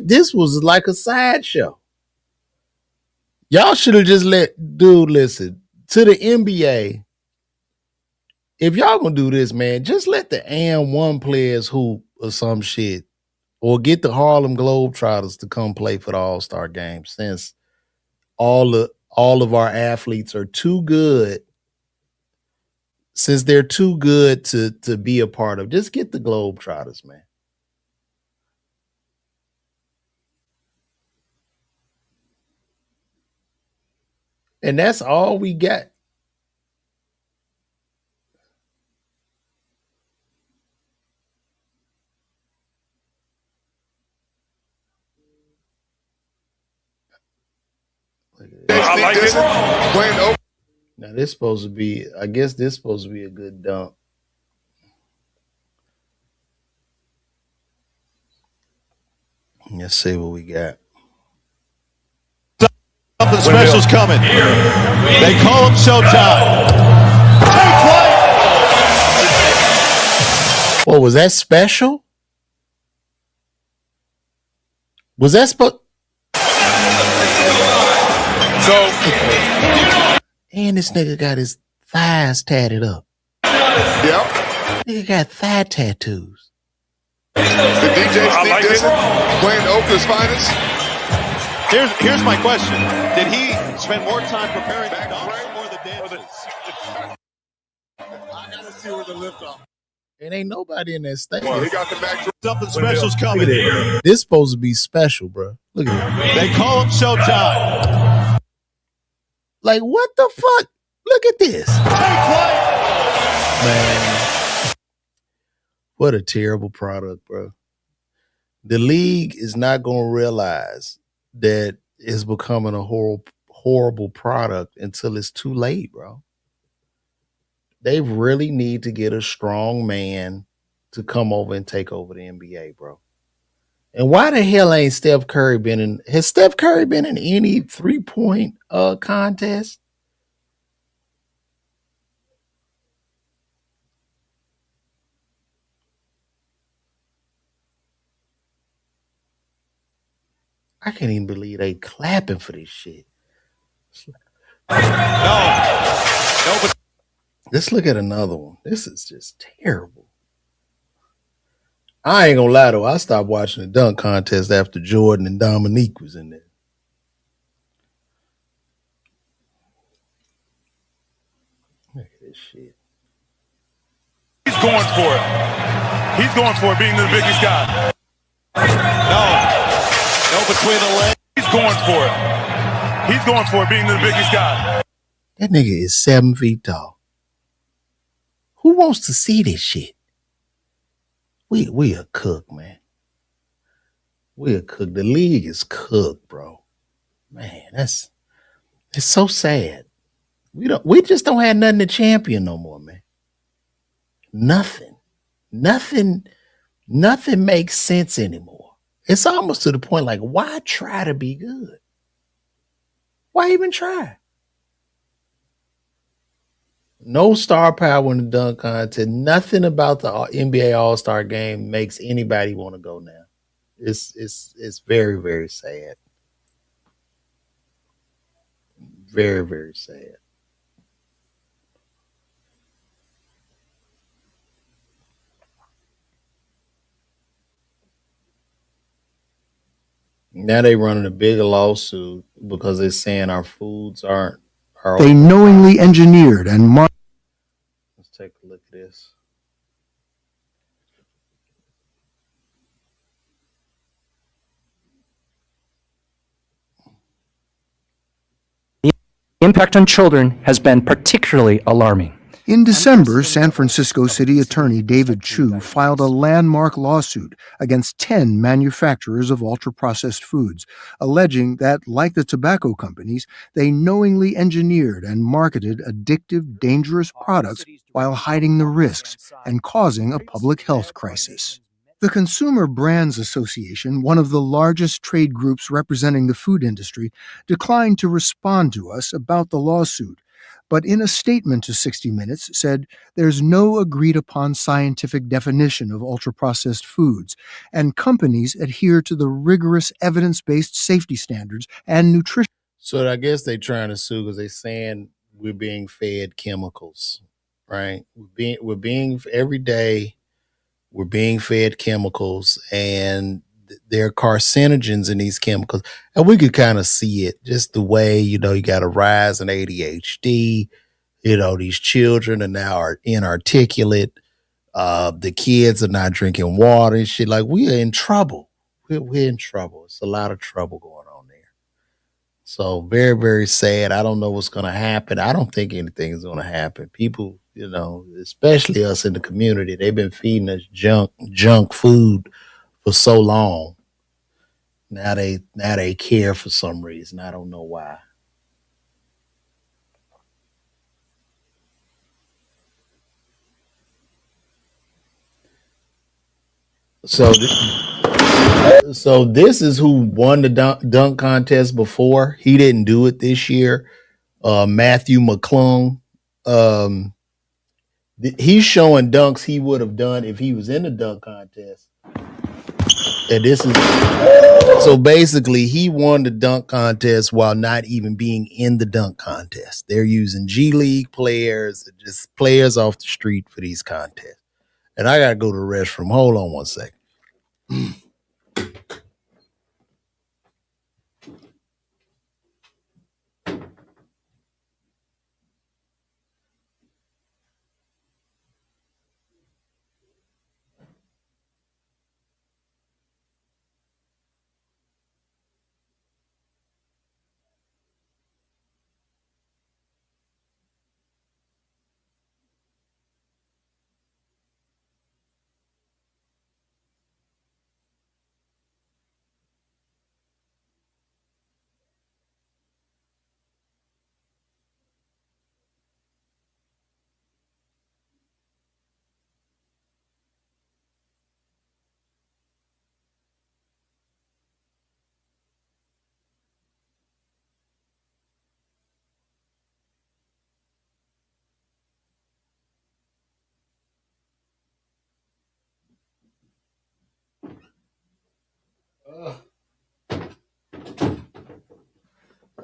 This was like a sideshow. Y'all should have just listen to the NBA. If y'all gonna do this, man, just let the AM1 players hoop or some shit, or get the Harlem Globetrotters to come play for the All-Star game, since all of our athletes are too good. Since they're too good to be a part of, just get the Globetrotters, man. And that's all we got. I like it. Now this supposed to be, I guess this supposed to be a good dunk. Let's see what we got. Something special's coming. They call him Showtime. Take flight. What was that special? Was that supposed? So, and this nigga got his thighs tatted up. Yep. Nigga got thigh tattoos. The DJ Steve Dixon playing Oakland's finest. Here's my question. Did he spend more time preparing the dunks or the dances? I gotta see where the lift off. It ain't nobody in that stadium. Well, he got the back. Something special's coming. This supposed to be special, bro. Look at it. They call him Showtime. Like, what the fuck? Look at this. Take flight. Man. What a terrible product, bro. The league is not going to realize that it's becoming a horrible product until it's too late, bro. They really need to get a strong man to come over and take over the NBA, bro. And why the hell ain't Steph Curry been in? Has Steph Curry been in any 3-point contest? I can't even believe they clapping for this shit. No, but Let's look at another one. This is just terrible. I ain't gonna lie though. I stopped watching the dunk contest after Jordan and Dominique was in there. Look at this shit. He's going for it. He's going for it, being the biggest guy. no between the legs. He's going for it. He's going for it, being the biggest guy. That nigga is 7 feet tall. Who wants to see this shit? We a cook, man. We a cook. The league is cooked, bro. Man, it's so sad. We just don't have nothing to champion no more, man. Nothing makes sense anymore. It's almost to the point like, why try to be good? Why even try? No star power in the dunk contest. Nothing about the NBA All-Star game makes anybody want to go now. It's very, very sad. Very, very sad. Now they running a bigger lawsuit because they're saying our foods aren't. They knowingly engineered and marketed. Let's take a look at this. The impact on children has been particularly alarming. In December, San Francisco City Attorney David Chu filed a landmark lawsuit against 10 manufacturers of ultra-processed foods, alleging that, like the tobacco companies, they knowingly engineered and marketed addictive, dangerous products while hiding the risks and causing a public health crisis. The Consumer Brands Association, one of the largest trade groups representing the food industry, declined to respond to us about the lawsuit, but in a statement to 60 Minutes said there's no agreed-upon scientific definition of ultra-processed foods, and companies adhere to the rigorous evidence-based safety standards and nutrition. So I guess they're trying to sue because they're saying we're being fed chemicals, right? We're being every day we're being fed chemicals, and there are carcinogens in these chemicals. And we could kind of see it just the way, you got a rise in ADHD. These children are now inarticulate. The kids are not drinking water and shit. Like, we are in trouble. We're in trouble. It's a lot of trouble going on there. So very, very sad. I don't know what's going to happen. I don't think anything is going to happen. People, especially us in the community, they've been feeding us junk food for so long. Now they care for some reason. I don't know why. So this is who won the dunk contest before. He didn't do it this year. Matthew McClung. He's showing dunks he would have done if he was in the dunk contest. And this is so basically he won the dunk contest while not even being in the dunk contest. They're using G League players, just players off the street for these contests. And I gotta go to the restroom. Hold on one second.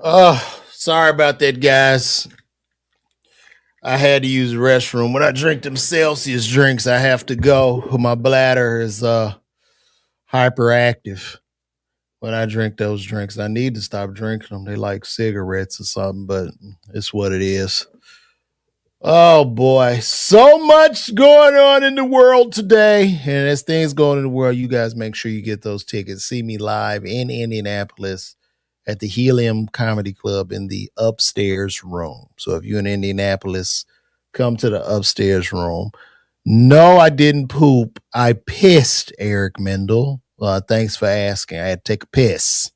Oh, sorry about that, guys. I had to use the restroom. When I drink them Celsius drinks, I have to go. My bladder is hyperactive when I drink those drinks. I need to stop drinking them. They like cigarettes or something, but it's what it is. Oh boy, so much going on in the world today. And as things going in the world, you guys make sure you get those tickets. See me live in Indianapolis at the Helium Comedy Club in the upstairs room. So if you're in Indianapolis, come to the upstairs room. No, I didn't poop. I pissed, Eric Mendel. Thanks for asking. I had to take a piss.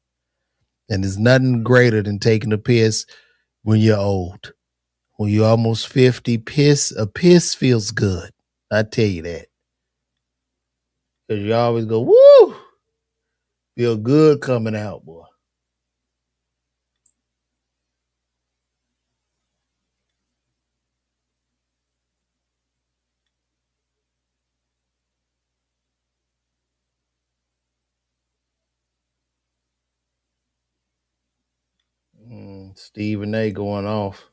And there's nothing greater than taking a piss when you're old. When you're almost 50, a piss feels good. I tell you that. Because you always go, woo! Feel good coming out, boy. Stephen A going off.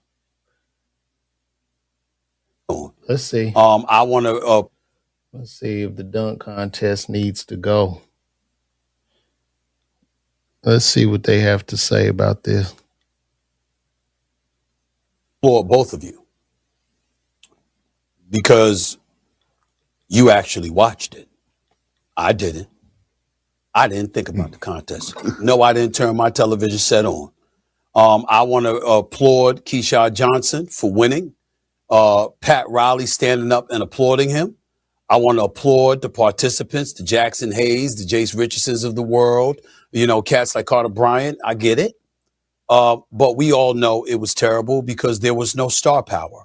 Let's see. I want to. Let's see if the dunk contest needs to go. Let's see what they have to say about this. For both of you, because you actually watched it. I didn't. I didn't think about the contest. No, I didn't turn my television set on. I want to applaud Keyshawn Johnson for winning. Pat Riley standing up and applauding him. I want to applaud the participants, the Jackson Hayes, the Jace Richardsons of the world, cats like Carter Bryant. I get it. But we all know it was terrible because there was no star power.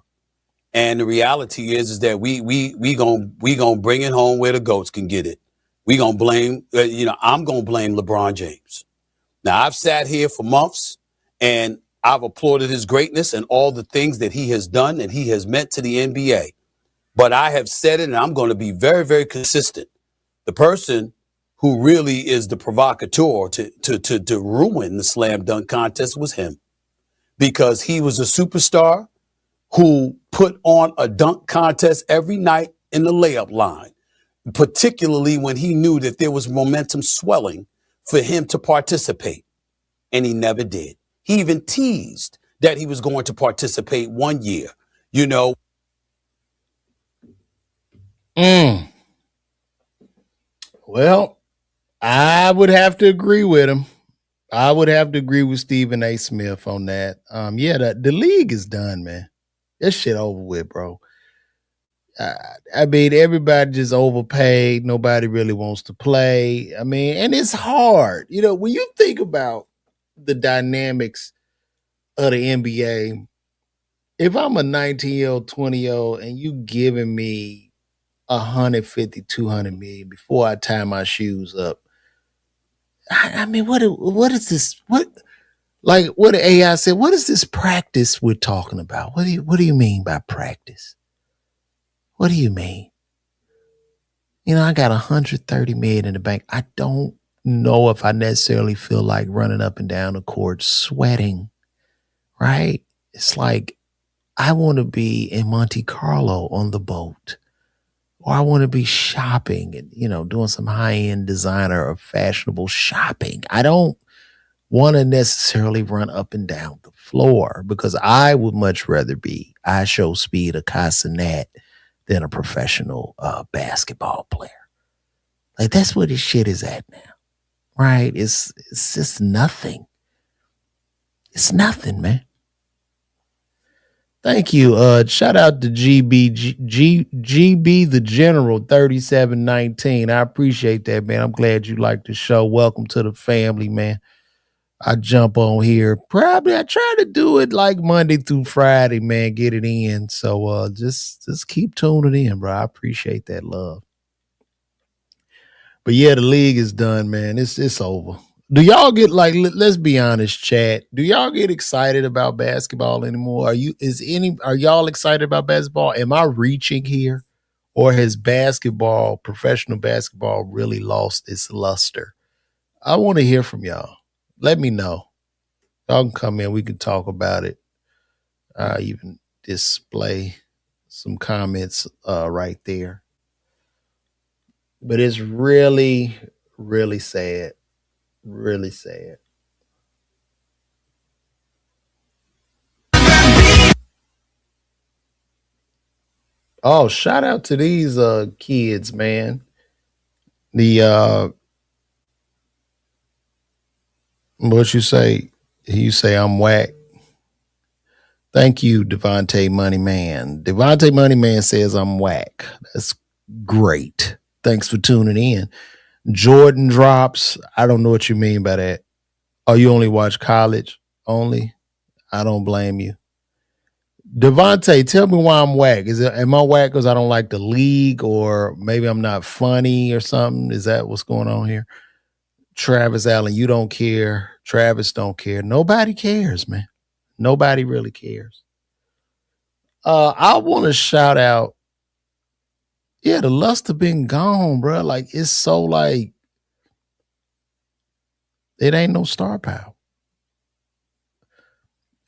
And the reality is that we gonna bring it home where the goats can get it. We gonna blame, I'm gonna blame LeBron James. Now I've sat here for months and I've applauded his greatness and all the things that he has done and he has meant to the NBA. But I have said it and I'm going to be very, very consistent. The person who really is the provocateur to ruin the slam dunk contest was him. Because he was a superstar who put on a dunk contest every night in the layup line, particularly when he knew that there was momentum swelling for him to participate. And he never did. He even teased that he was going to participate one year, Well, I would have to agree with him. I would have to agree with Stephen A. Smith on that. The league is done, man. This shit over with, bro. I mean, everybody just overpaid. Nobody really wants to play. I mean, and it's hard. When you think about the dynamics of the NBA, if I'm a 19-year-old, 20-year-old, and you giving me 150, 200 million before I tie my shoes up, I mean, what is this? What AI said? What is this practice we're talking about? What do you mean by practice? What do you mean? You know, I got $130 million in the bank. I don't know if I necessarily feel like running up and down the court sweating, right? It's like I want to be in Monte Carlo on the boat, or I want to be shopping and, you know, doing some high-end designer or fashionable shopping. I don't want to necessarily run up and down the floor because I would much rather be I show speed a Casanet than a professional basketball player. Like, that's where this shit is at now, right? It's just nothing. It's nothing, man. Thank you. Shout out to GB the General 3719. I appreciate that, man. I'm glad you like the show. Welcome to the family, man. I jump on here. Probably I try to do it like Monday through Friday, man. Get it in. So just keep tuning in, bro. I appreciate that love. But yeah, the league is done, man. It's over. Do y'all get, like, let's be honest, chat. Do y'all get excited about basketball anymore? Are y'all excited about basketball? Am I reaching here? Or has basketball, professional basketball, really lost its luster? I want to hear from y'all. Let me know. Y'all can come in. We can talk about it. Even display some comments right there. But it's really, really sad. Really sad. Oh, shout out to these kids, man. The what you say? You say I'm whack. Thank you, Devontae Moneyman. Devontae Moneyman says I'm whack. That's great. Thanks for tuning in. Jordan drops. I don't know what you mean by that. Oh, you only watch college only? I don't blame you. Devontae, tell me why I'm whack. Am I whack because I don't like the league, or maybe I'm not funny or something? Is that what's going on here? Travis Allen, you don't care. Travis don't care. Nobody cares, man. Nobody really cares. I want to shout out. Yeah, the luster been gone, bro. Like, it's so like it ain't no star power.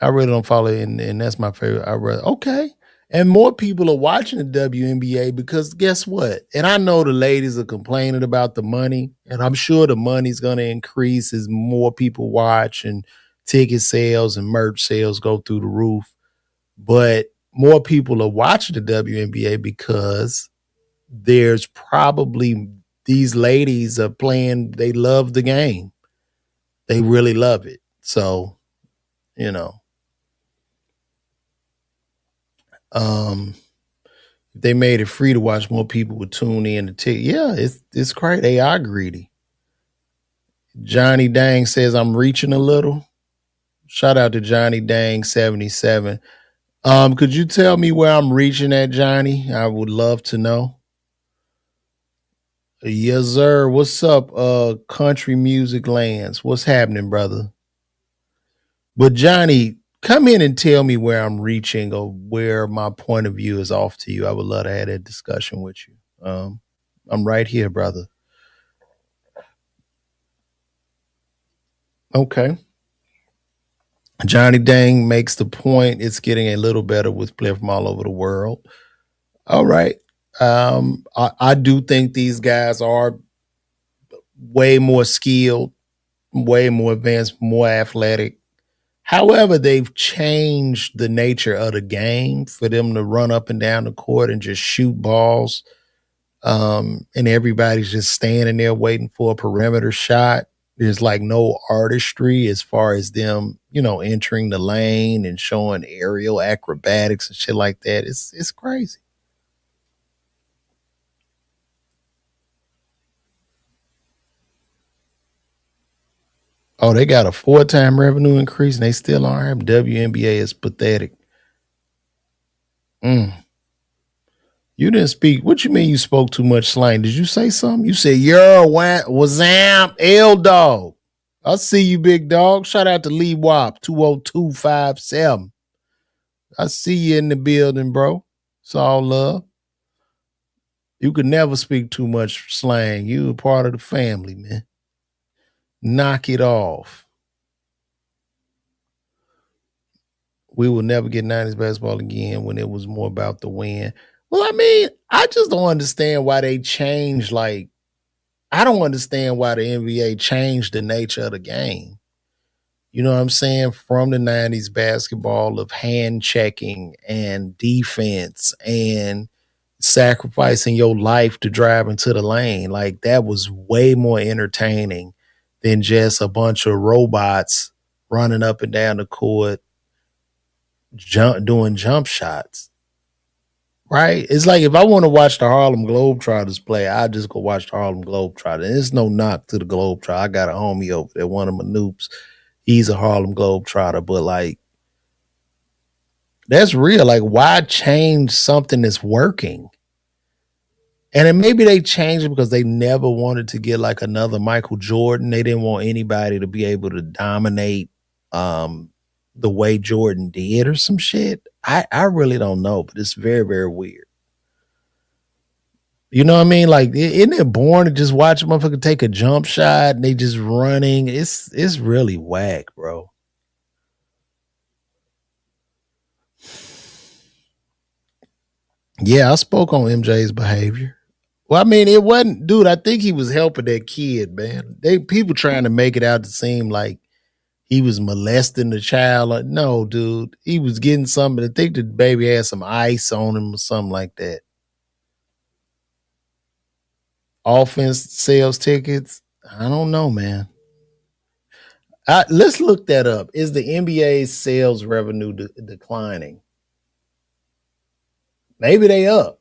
I really don't follow it, and that's my favorite. Okay. And more people are watching the WNBA because guess what? And I know the ladies are complaining about the money, and I'm sure the money's going to increase as more people watch and ticket sales and merch sales go through the roof. But more people are watching the WNBA because there's probably these ladies are playing. They love the game. They really love it. So, you know. If they made it free to watch, more people would tune in to ticket. Yeah, it's crazy. They are greedy. Johnny Dang says I'm reaching a little. Shout out to Johnny Dang 77. Could you tell me where I'm reaching at, Johnny? I would love to know. Yes, sir. What's up, Country Music Lands? What's happening, brother? But Johnny, come in and tell me where I'm reaching or where my point of view is off to you. I would love to have that discussion with you. I'm right here, brother. Okay. Johnny Dang makes the point. It's getting a little better with players from all over the world. All right. I do think these guys are way more skilled, way more advanced, more athletic. However, they've changed the nature of the game for them to run up and down the court and just shoot balls. And everybody's just standing there waiting for a perimeter shot. There's like no artistry as far as them, you know, entering the lane and showing aerial acrobatics and shit like that. It's crazy. Oh, they got a 4-time revenue increase and they still aren't. WNBA is pathetic. You didn't speak. What you mean you spoke too much slang? Did you say something? You said, "Yo, wazam, L-Dog." I see you, big dog. Shout out to Lee Wop, 20257. I see you in the building, bro. It's all love. You could never speak too much slang. You a part of the family, man. Knock it off. We will never get 90s basketball again when it was more about the win. Well, I mean, I just don't understand why they changed. Like, I don't understand why the NBA changed the nature of the game. You know what I'm saying? From the 90s basketball of hand checking and defense and sacrificing your life to drive into the lane. Like, that was way more entertaining than just a bunch of robots running up and down the court, doing jump shots. Right? It's like if I want to watch the Harlem Globetrotters play, I just go watch the Harlem Globetrotters. There's no knock to the Globetrotter. I got a homie over there, one of my noobs. He's a Harlem Globetrotter, but like, that's real. Like, why change something that's working? And then maybe they changed it because they never wanted to get like another Michael Jordan. They didn't want anybody to be able to dominate the way Jordan did or some shit. I really don't know, but it's very, very weird. You know what I mean? Like, isn't it boring to just watch a motherfucker take a jump shot and they just running? It's really whack, bro. Yeah, I spoke on MJ's behavior. Well, I mean, it wasn't, dude, I think he was helping that kid, man. People trying to make it out to seem like he was molesting the child. Like, no, dude, he was getting something. I think the baby had some ice on him or something like that. Offense sales tickets. I don't know, man. Let's look that up. Is the NBA's sales revenue declining? Maybe they up.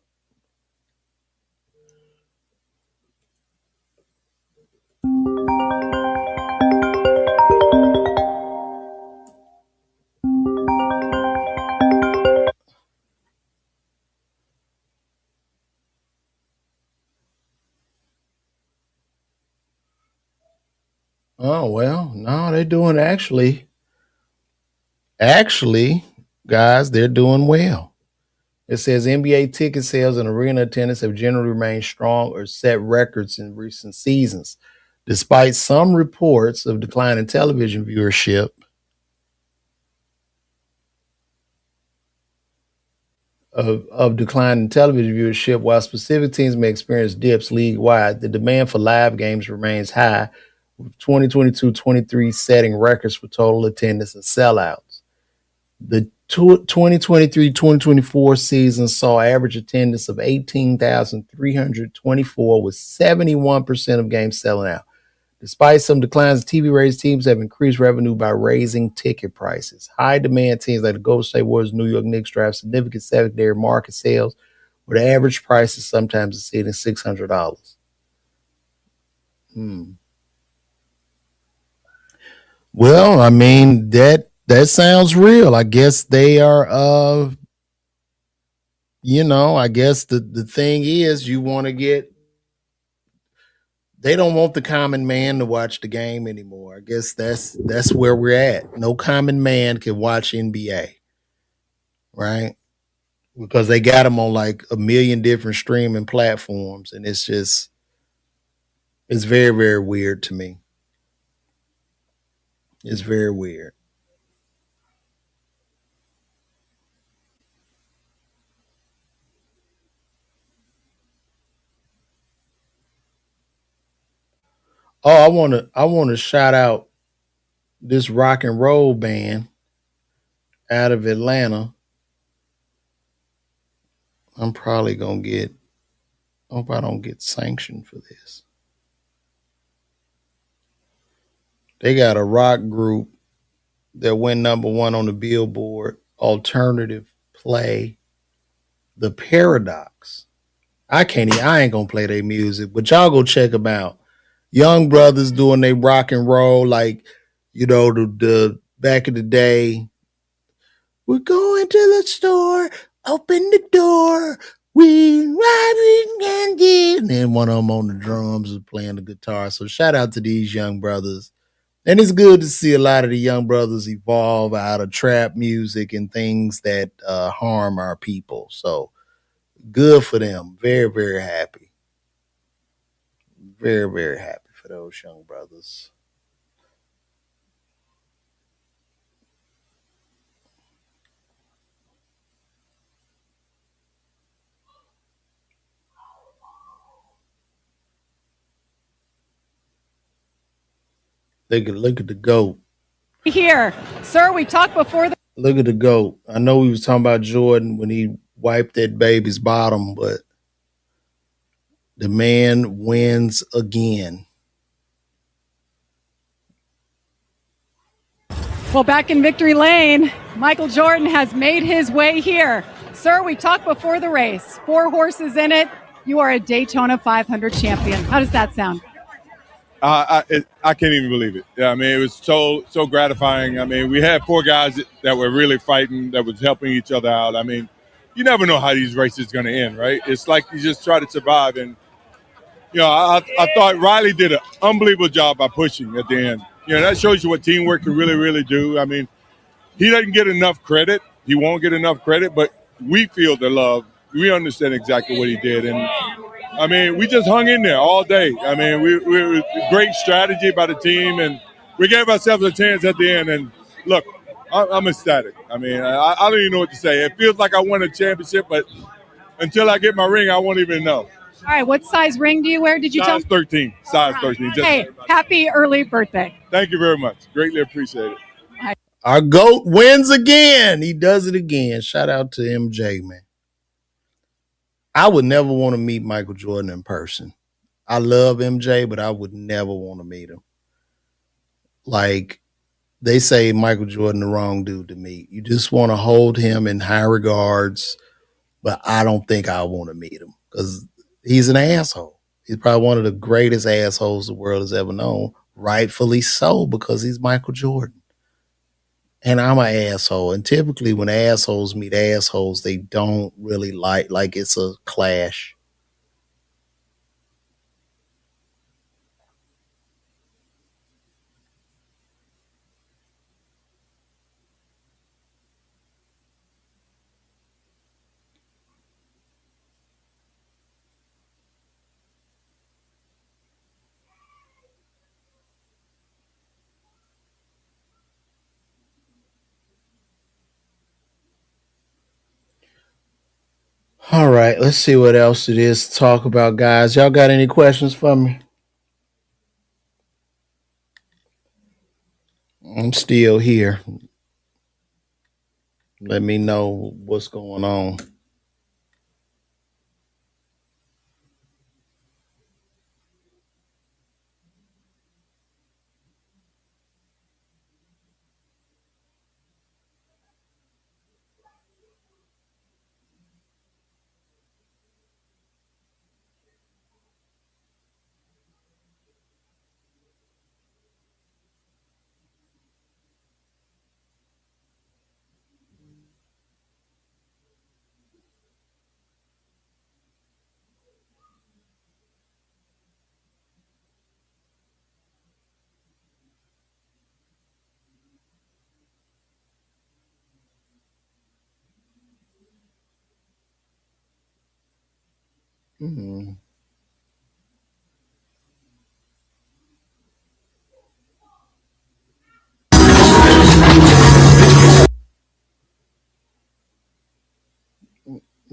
Oh, well, no, they're doing actually, guys, they're doing well. It says NBA ticket sales and arena attendance have generally remained strong or set records in recent seasons, despite some reports of declining television viewership. Of declining television viewership, while specific teams may experience dips league-wide, the demand for live games remains high, with 2022-23 setting records for total attendance and sellouts. The 2023-2024 season saw average attendance of 18,324, with 71% of games selling out. Despite some declines in TV ratings, teams have increased revenue by raising ticket prices. High demand teams like the Golden State Warriors, New York Knicks drive significant secondary market sales, with average prices sometimes exceeding $600. Well, I mean, that sounds real. I guess they are I guess the thing is, you want to get, they don't want the common man to watch the game anymore. I guess that's where we're at. No common man can watch NBA, right? Because they got them on like a million different streaming platforms, and it's very, very weird to me. It's very weird. Oh, I want to shout out this rock and roll band out of Atlanta. I'm probably gonna hope I don't get sanctioned for this. They got a rock group that went #1 on the Billboard alternative play, The Paradox. I ain't gonna play their music, but y'all go check them out. Young brothers doing their rock and roll, like, the back in the day. We're going to the store, open the door, we riding candy. And then one of them on the drums is playing the guitar. So shout out to these young brothers. And it's good to see a lot of the young brothers evolve out of trap music and things that harm our people. So Good for them. Very, very happy. Very, very happy for those young brothers. Look at the GOAT. Here, sir, we talked before the Look at the GOAT. I know we was talking about Jordan when he wiped that baby's bottom, but the man wins again. Well, back in victory lane, Michael Jordan has made his way here. Sir, we talked before the race. 4 horses in it. You are a Daytona 500 champion. How does that sound? I can't even believe it. Yeah, I mean, it was so gratifying. I mean, we had 4 guys that were really fighting, that was helping each other out. I mean, you never know how these races are going to end, right? It's like you just try to survive. And, you know, I thought Riley did an unbelievable job by pushing at the end. You know, that shows you what teamwork can really, really do. I mean, he doesn't get enough credit. He won't get enough credit, but we feel the love. We understand exactly what he did. And, I mean, we just hung in there all day. I mean, we great strategy by the team, and we gave ourselves a chance at the end. And, look, I'm ecstatic. I mean, I don't even know what to say. It feels like I won a championship, but until I get my ring, I won't even know. All right, what size ring do you wear? Did you tell Size 13. Size 13. Hey, happy early birthday. Thank you very much. Greatly appreciate it. Our GOAT wins again. He does it again. Shout out to MJ, man. I would never want to meet Michael Jordan in person. I love MJ, but I would never want to meet him. Like, they say Michael Jordan the wrong dude to meet. You just want to hold him in high regards, but I don't think I want to meet him because he's an asshole. He's probably one of the greatest assholes the world has ever known. Rightfully so, because he's Michael Jordan. And I'm an asshole. And typically when assholes meet assholes, they don't really like it's a clash. All right, let's see what else it is to talk about, guys. Y'all got any questions for me? I'm still here. Let me know what's going on.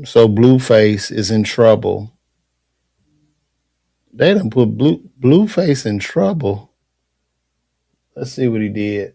So Blueface is in trouble. They done put Blueface in trouble. Let's see what he did.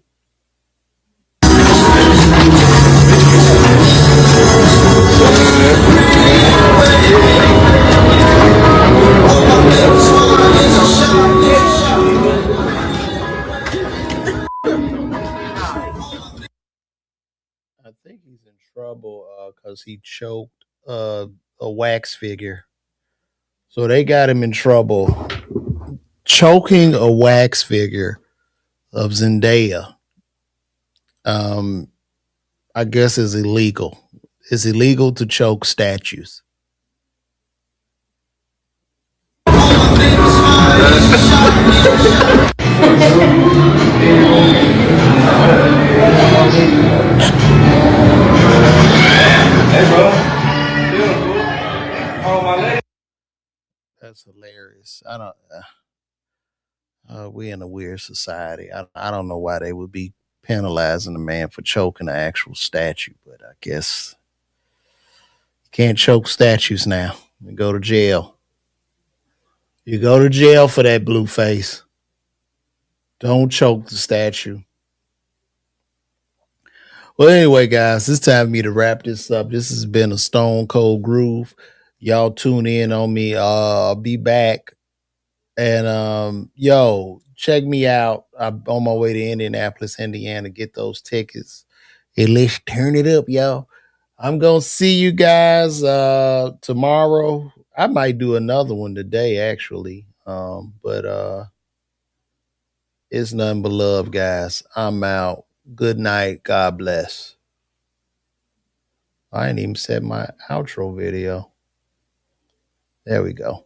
I think he's in trouble because he choked a wax figure. So they got him in trouble. Choking a wax figure of Zendaya, I guess is illegal. It's illegal to choke statues. Hey, bro. I don't. We in a weird society. I don't know why they would be penalizing a man for choking an actual statue, but I guess you can't choke statues now. You go to jail. You go to jail for that blue face. Don't choke the statue. Well, anyway, guys, it's time for me to wrap this up. This has been a Stone Cold Groove. Y'all tune in on me. I'll be back. And check me out. I'm on my way to Indianapolis, Indiana. Get those tickets. Hey, let's turn it up, y'all. I'm gonna see you guys tomorrow. I might do another one today, actually. But it's nothing but love, guys. I'm out. Good night. God bless. I didn't even set my outro video. There we go.